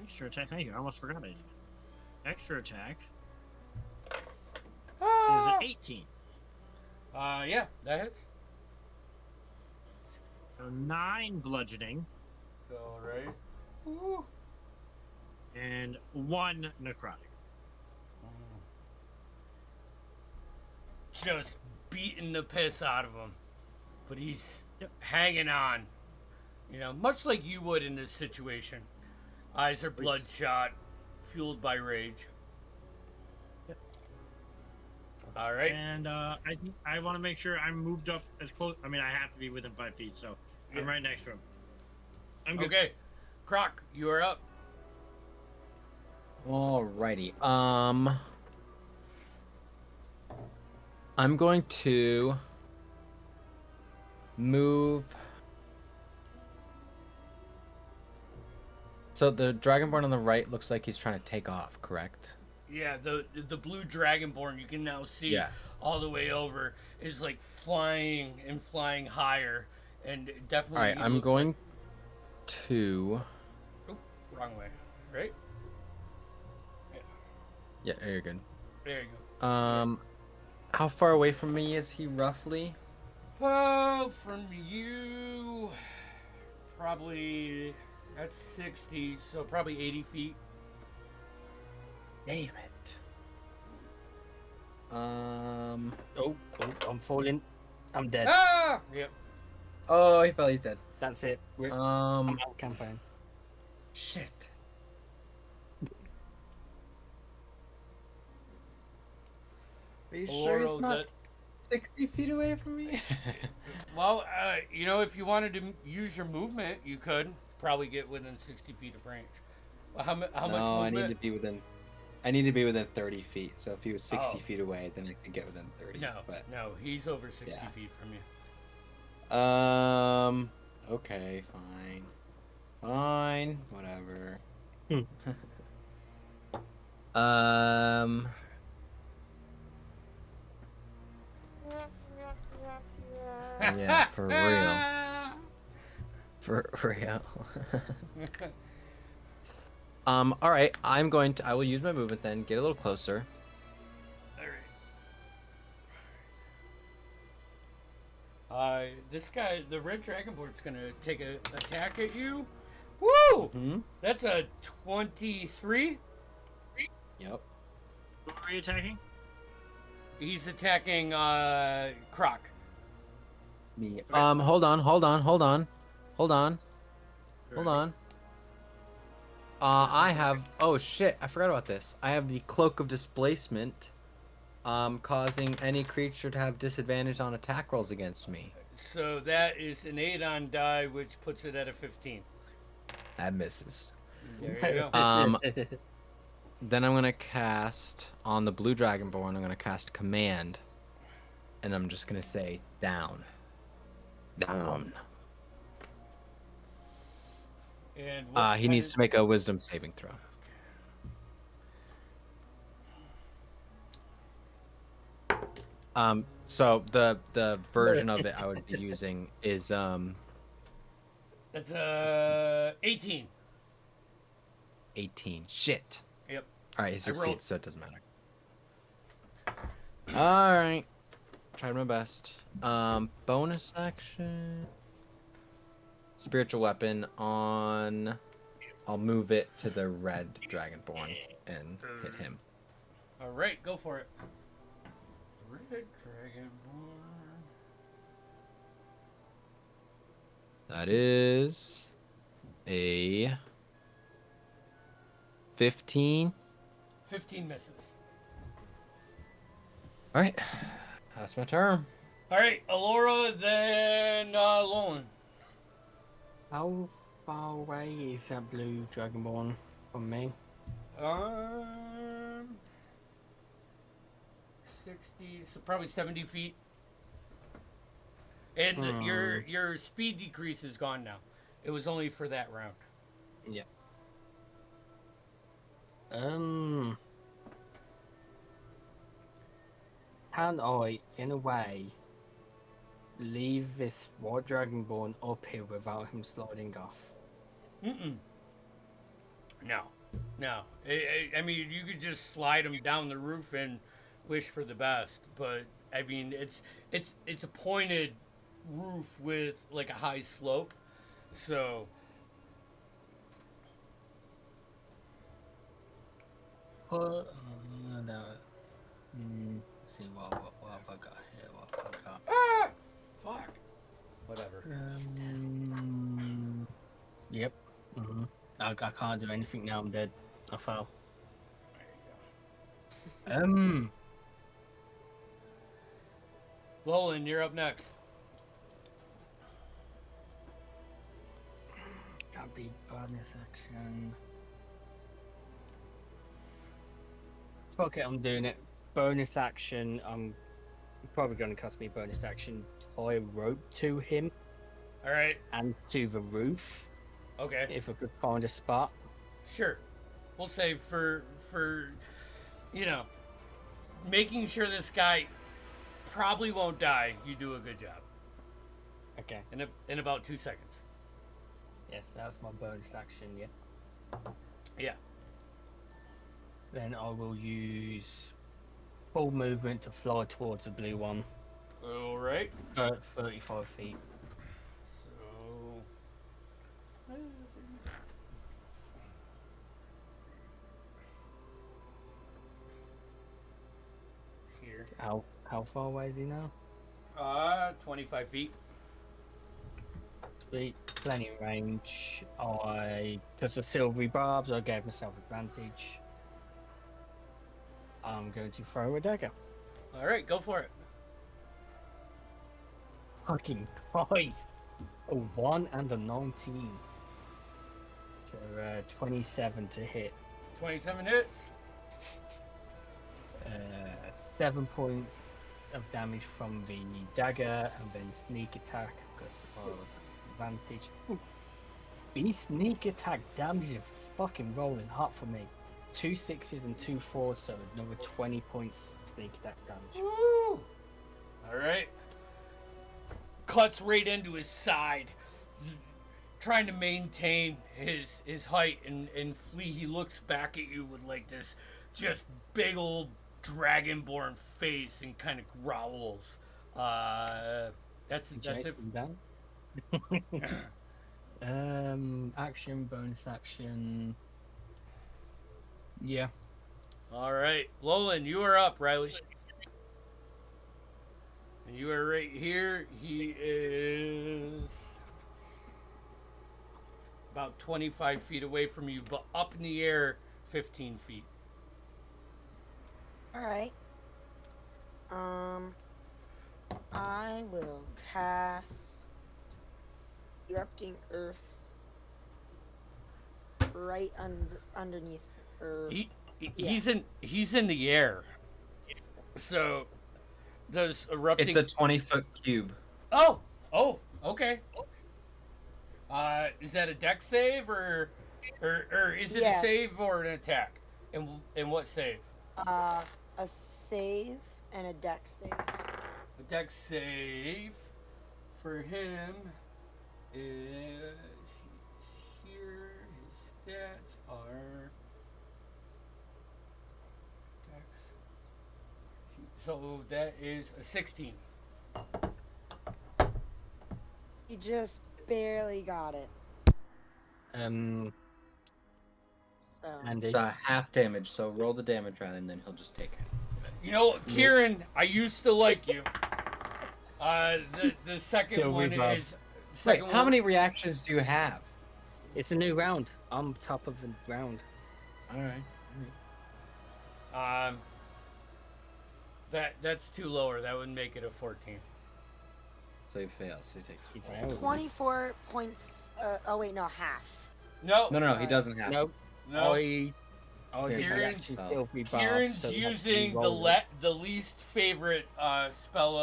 Extra attack, thank you. I almost forgot it. Extra attack is an 18. Yeah, that hits. So 9 bludgeoning. All right. Woo. And 1 necrotic. Just beating the piss out of him. But he's hanging on. You know, much like you would in this situation. Eyes are bloodshot, fueled by rage. Yep. All right. And I want to make sure I'm moved up as close. I mean, I have to be within 5 feet, so I'm right next to him. I'm good. Okay. Croc, you are up. Alrighty. I'm going to move. So the Dragonborn on the right looks like he's trying to take off, correct? Yeah, the blue Dragonborn you can now see all the way over is like flying and flying higher, and definitely. All right, I'm going to. Oh, wrong way, right? Yeah, you're good. There you go. How far away from me is he roughly? From you, probably that's 60, so probably 80 feet. Damn it. Oh, I'm falling. I'm dead. Ah! Yep. Oh, he fell. He's dead. That's it. I'm Um, out campaign. shit. Are you sure Laurel, he's not 60 feet away from me? well, you know, if you wanted to use your movement, you could probably get within 60 feet of range. Well, how much No, I need movement? to be within. I need to be within 30 feet. So if he was 60 Oh. feet away, then I could get within 30. No, But no, he's over 60 Yeah. feet from you. Okay, fine. Fine, whatever. um. Yeah, for real. For real. All right. I will use my movement then. Get a little closer. All right. This guy, the red dragonborn's gonna take a attack at you. Woo! Hmm. That's a 23. Yep. Who are you attacking? He's attacking Croc. Me. Hold on. I have. Oh shit! I forgot about this. I have the cloak of displacement, causing any creature to have disadvantage on attack rolls against me. So that is an 8 on die, which puts it at a 15. That misses. There you go. Then I'm gonna cast on the blue dragonborn. I'm gonna cast command, and I'm just gonna say down. Down. And what He kind needs of- to make a wisdom saving throw. So the version of it I would be using is That's 18. 18. Shit. Yep. All right, he I rolled. succeeds, so it doesn't matter. All right, tried my best. Bonus action. Spiritual weapon on. I'll move it to the red dragonborn and hit him. All right, go for it. Red dragonborn. That is a 15. 15 misses. All right, that's my turn. All right, Alora, then Lolan. How far away is that blue dragonborn from me? 60, so probably 70 feet. And your speed decrease is gone now. It was only for that round. Yeah. Can I, in a way, leave this white dragonborn up here without him sliding off? Mm-mm. No. I mean, you could just slide him down the roof and wish for the best, but I mean, it's a pointed roof with like a high slope, so. No. See what have I got here? What have I got? Ah! Fuck. Whatever. Yep. I can't do anything now. I'm dead. I fell. There you go. Lolan, you're up next. That'd be bonus action. Fuck it, I'm doing it. Bonus action. I'm probably going to cost me bonus action. Tie a rope to him All right. and to the roof Okay. if I could find a spot. Sure. We'll say for you know, making sure this guy probably won't die. You do a good job. Okay. In about 2 seconds. Yes, that's my bonus action. Yeah. Yeah. Then I will use full movement to fly towards the blue one. All right. 35 feet. So. Here. How far away is he now? 25 feet. Sweet. plenty of range. Because of silvery barbs, I gave myself advantage. I'm going to throw a dagger. All right, go for it. Fucking Christ. A 1 and a 19. So 27 to hit. 27 hits. 7 points of damage from the dagger, and then sneak attack because I was at advantage. Ooh. The sneak attack damage is fucking rolling hot for me. 2 6s and 2 4s, so another 20 points of sneak attack damage. Woo! All right. Cuts right into his side, trying to maintain his height and flee. He looks back at you with like this just big old dragonborn face and kind of growls. That's it. Jason down. Action, bonus action. Yeah. All right, Lolan, you are up, Riley. And you are right here. He is about 25 feet away from you, but up in the air 15 feet. All right. I will cast Erupting Earth right underneath Earth. He's in the air. So does erupting? It's a 20-foot cube. Oh, okay. Is that a dex save or is it Yes. a save or an attack? And what save? A save and a dex save. A dex save for him is he's here. His stats are dex. So that is a 16. You just barely got it. So Andy. It's half damage, so roll the damage round, and then he'll just take it. You know, Kieran, I used to like you. The second Still one rebuffed. is. Wait, how many reactions do you have? It's a new round. I'm top of the round. All right. That's too lower. That would make it a 14. So he fails. So he takes. He four. fails. 24 points. Oh wait, no, half. No, No, he doesn't have. Nope. no. I Kieran's- still be barred, Kieran's so that's using me the rolling. the least favorite spell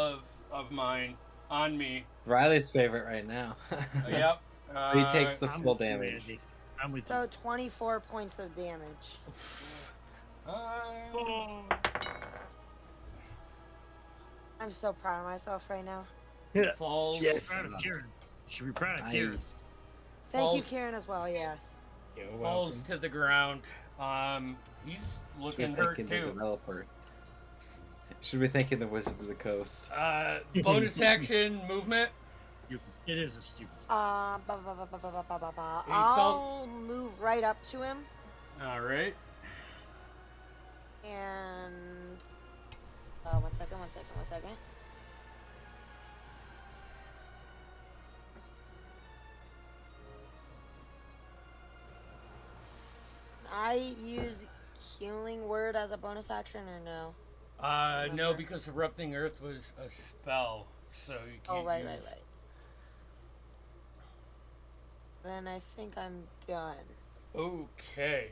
of mine on me. Riley's favorite right now. Yep. He takes the I'm full with you, damage. Andy. I'm with So 24 points of damage. you. Oh. I'm so proud of myself right now. falls. Yes. Proud of Kieran. You should be proud of Kieran. Nice. Thank you, Falls- Kieran, as well. Yes. You're Falls welcome. to the ground. He's looking You're hurt thanking the too. developer. Should be thanking the Wizards of the Coast. Bonus action movement. It is a stupid. I'll move right up to him All right. and. One second. I use Healing Word as a bonus action or no? No, because Erupting Earth was a spell, so you can't Oh, right. use... Then I think I'm done. Okay.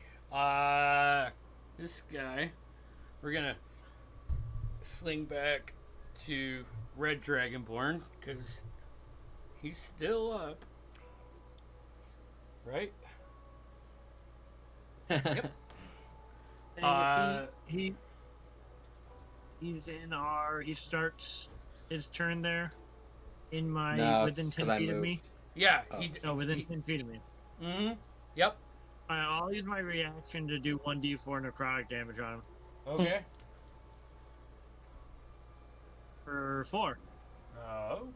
This guy, we're gonna sling back to Red Dragonborn, because he's still up. Right? Yep. And he's in our. He starts his turn there. In my No, within it's 10 'cause I feet of me. moved. Yeah, Oh. he... No, within 10 feet of me. Mm-hmm. Yep. I'll use my reaction to do 1d4 necrotic damage on him Okay. for 4. Oh.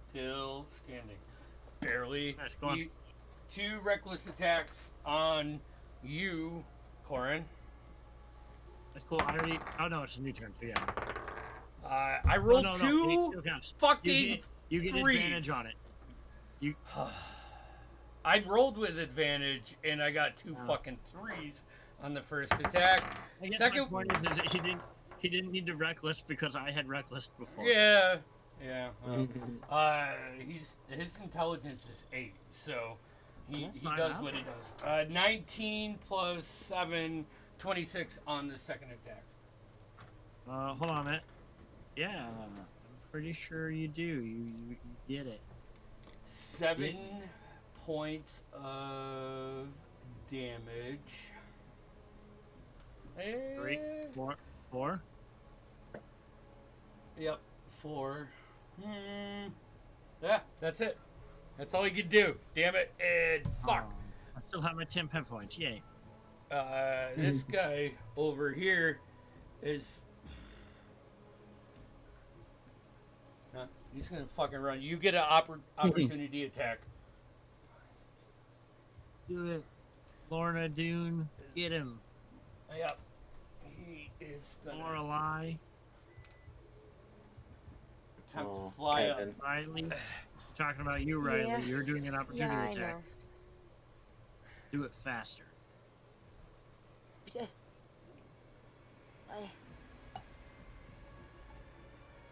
Still standing. Barely. Nice, go on. 2 reckless attacks on you, Corin. That's cool. I already. Oh no, it's a new turn. So yeah. I rolled no, it 2 still counts. fucking You get threes. advantage on it. I rolled with advantage, and I got 2 fucking 3s on the first attack. I guess Second, my point is that he didn't need to reckless because I had reckless before. yeah. Well, his intelligence is 8, so he fine, does huh? what he does. 19 plus 7, 26 on the second attack. Hold on a minute. Yeah, I'm pretty sure you do. You get it. 7 points of damage. 3, 4. Yep, 4. Yeah, that's it. That's all you can do. Damn it, and fuck. I still have my 10 pen points. Yay. This guy over here is. He's gonna fucking run. You get an opportunity attack. Do it. Lorna Dune. Get him. Yep. He is gonna Lorelei. attempt to fly up. Kevin. Riley. Talking about you, Riley. Yeah. You're doing an opportunity Yeah, I attack. know. Do it faster. Yeah.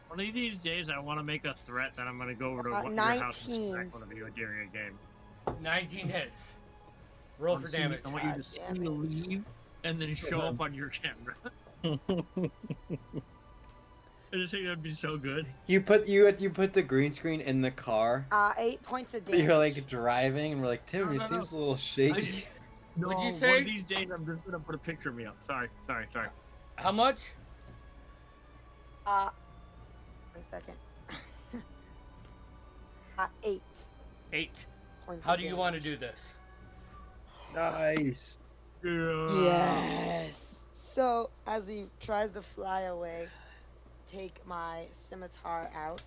One of these days, I want to make a threat that I'm going to go over to your house and 19. smack one of you during a game. 19 hits. Roll for damage. I want you to God see damn me it. leave and then show up on your camera. I just think that'd be so good. You put the green screen in the car. 8 points of damage. You're like driving, and we're like, Tim, No, you no, seems no. a little shaky. No, What'd you one say? of these days, I'm just going to put a picture of me up. Sorry. How much? 1 second. 8 8. points How of do you damage. want to do this? Nice. Yeah. Yes. So as he tries to fly away, take my scimitar out.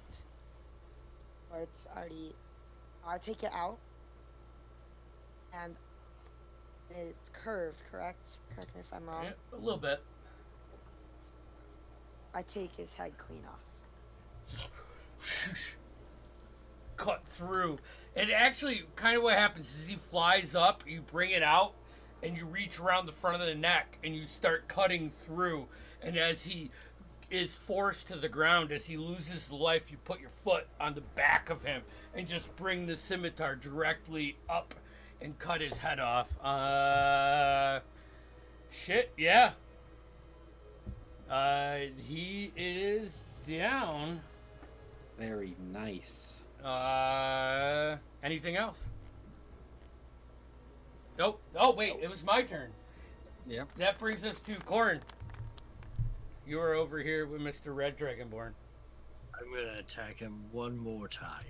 Or it's already. I take it out. And it's curved, correct? Correct me if I'm wrong. Yeah, a little bit. I take his head clean off. Cut through. And actually, kind of what happens is he flies up, you bring it out, and you reach around the front of the neck, and you start cutting through. And as he is forced to the ground, as he loses life, you put your foot on the back of him and just bring the scimitar directly up and cut his head off. Shit, yeah. He is down. Very nice. Anything else? Nope. Oh, wait, it was my turn. Yep. That brings us to Corn. You are over here with Mr. Red Dragonborn. I'm going to attack him one more time.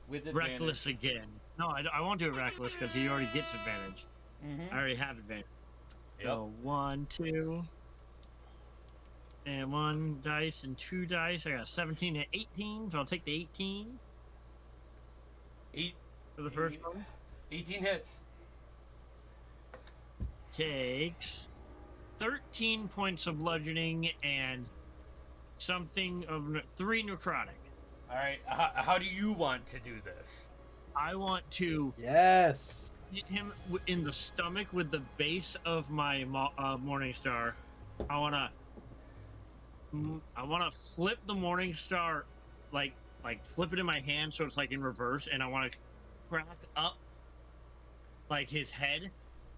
With advantage. Reckless again. No, I won't do it reckless because he already gets advantage. Mm-hmm. I already have advantage. Yep. So 1, 2, and 1 dice and 2 dice. I got 17 and 18, so I'll take the 18 for the first one. 18 hits. Takes 13 points of bludgeoning and something of 3 necrotic. All right. How do you want to do this? I want to Yes. hit him in the stomach with the base of my Morning Star. I wanna flip the Morning Star, like flip it in my hand so it's like in reverse, and I want to crack up like his head.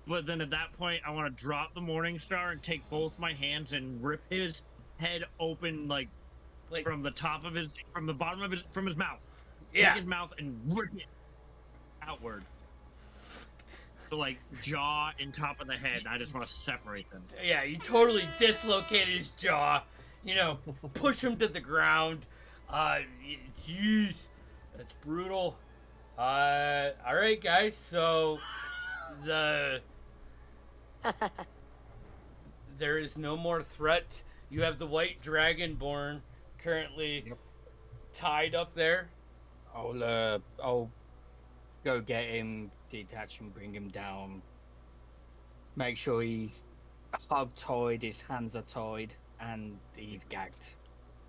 But then at that point, I want to drop the Morning Star and take both my hands and rip his head open, like from the top of his, from the bottom of his, from his mouth. Yeah. Take his mouth and rip it outward. So like jaw and top of the head. I just want to separate them. Yeah, you totally dislocated his jaw. You know, push him to the ground. Jeez, that's brutal. All right, guys. So there is no more threat. You have the white dragonborn currently tied up there. I'll go get him, detach him, bring him down. Make sure he's hog tied, his hands are tied, and he's gagged.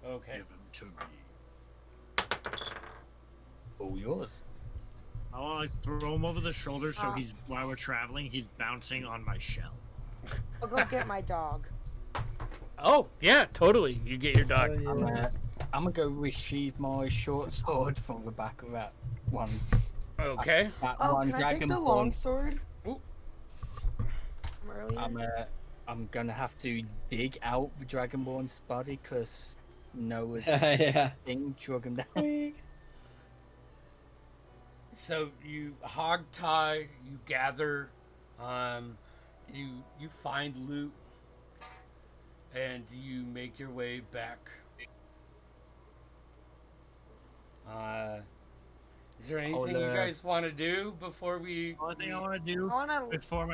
Okay. Give him to me. All yours. I want to throw him over the shoulder so he's while we're traveling, he's bouncing on my shell. I'll go get my dog. Oh, yeah, totally. You get your dog. I'm gonna go retrieve my short sword from the back of that one. Okay. Can I take the long sword? Ooh. From earlier? I'm gonna have to dig out the Dragonborn's body because Noah's thing drug him down. So you hog tie, you gather, you find loot, and you make your way back. Is there anything you guys want to do before we? Only thing I want to do before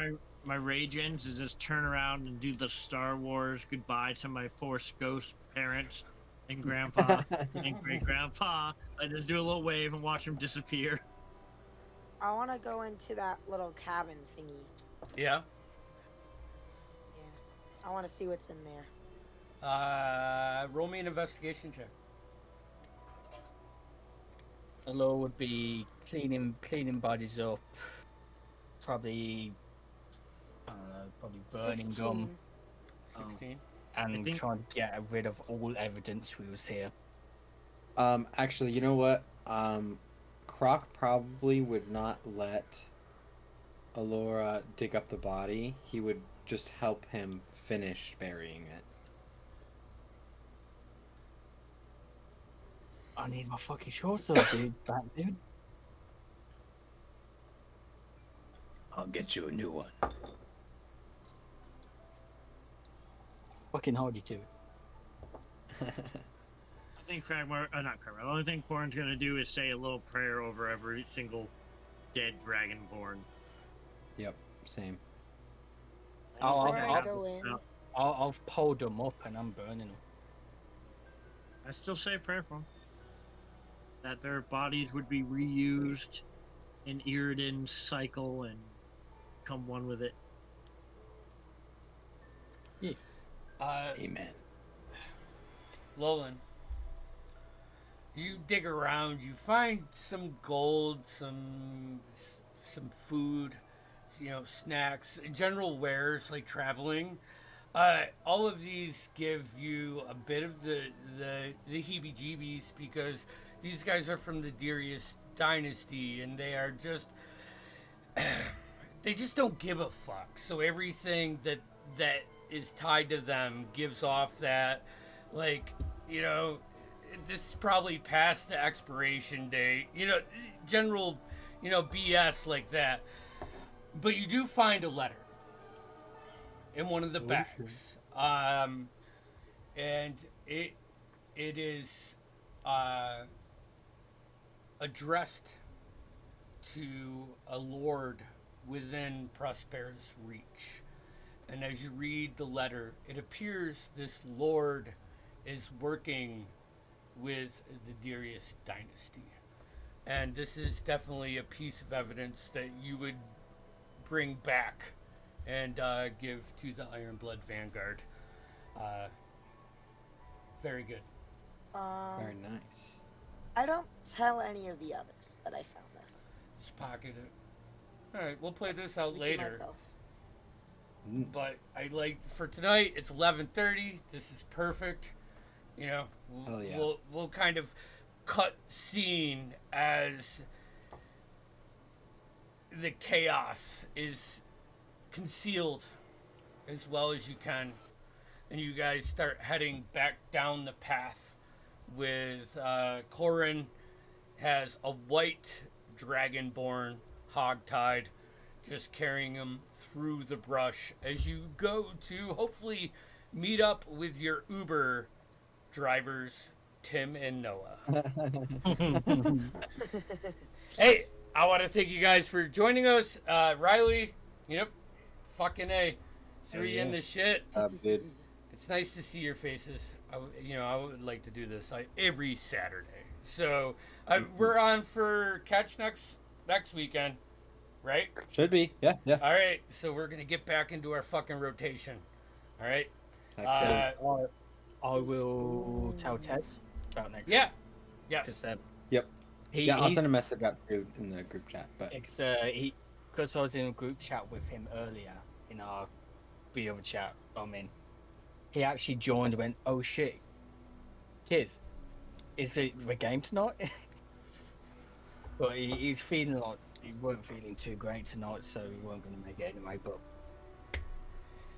my rage ends is just turn around and do the Star Wars goodbye to my Force Ghost parents and Grandpa and Great Grandpa. I just do a little wave and watch them disappear. I want to go into that little cabin thingy. Yeah. Yeah. I want to see what's in there. Roll me an investigation check. The law would be cleaning bodies up, probably burning 16. them, 16. and trying to get rid of all evidence we was here. Actually, you know what? Croc probably would not let Alora dig up the body. He would just help him finish burying it. I need my fucking short sword, dude. Dude. I'll get you a new one. Fucking hold you to. I think not Cragmar. The only thing Corin's gonna do is say a little prayer over every single dead dragonborn. Yep, same. Before I go in, I've pulled them up and I'm burning them. I still say a prayer for them. That their bodies would be reused in Iridan's cycle and become one with it. Yeah. Amen. Lolan, you dig around, you find some gold, some food, snacks, general wares like traveling. All of these give you a bit of the heebie-jeebies because these guys are from the Darius dynasty and they are just they just don't give a fuck. So everything that is tied to them gives off that, like, this is probably past the expiration date, general, BS like that. But you do find a letter in one of the backs, and it is addressed to a lord within Prospera's reach. And as you read the letter, it appears this lord is working with the Darius dynasty. And this is definitely a piece of evidence that you would bring back and give to the Iron Blood Vanguard. Very good. Very nice. I don't tell any of the others that I found this. Just pocket it. Alright, we'll play this out Keep later. myself. But for tonight, it's 11:30. This is perfect. We'll kind of cut scene as the chaos is concealed as well as you can, and you guys start heading back down the path with Corin has a white dragonborn hogtied, just carrying him through the brush as you go to hopefully meet up with your Uber drivers, Tim and Noah. Hey, I want to thank you guys for joining us. Riley, fucking A. Threw you in the shit. Dude. It's nice to see your faces. I would like to do this every Saturday. So we're on for catch next weekend, right? Should be. Yeah. All right. So we're gonna get back into our fucking rotation. All right. I will tell Tez about next. Yeah. Yes. Because Yep. Yeah, I'll he's- send a message out too in the group chat. But It's because I was in a group chat with him earlier in our other chat. I mean, he actually joined and went, "Oh shit, kids, is it the game tonight?" But he's feeling like he weren't feeling too great tonight, so we weren't going to make it anyway. But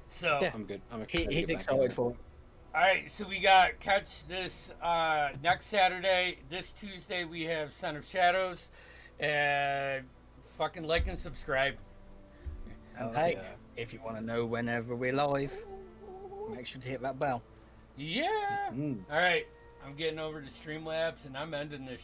So, Yeah. I'm good. I'm excited. to he's get back in excited there. for it. all right, so we got catch this next Saturday. This Tuesday we have Son of Shadows, and fucking like and subscribe. And Oh, hey, yeah. if you want to know whenever we're live, make sure to hit that bell. Yeah. Mm. All right, I'm getting over to Streamlabs and I'm ending this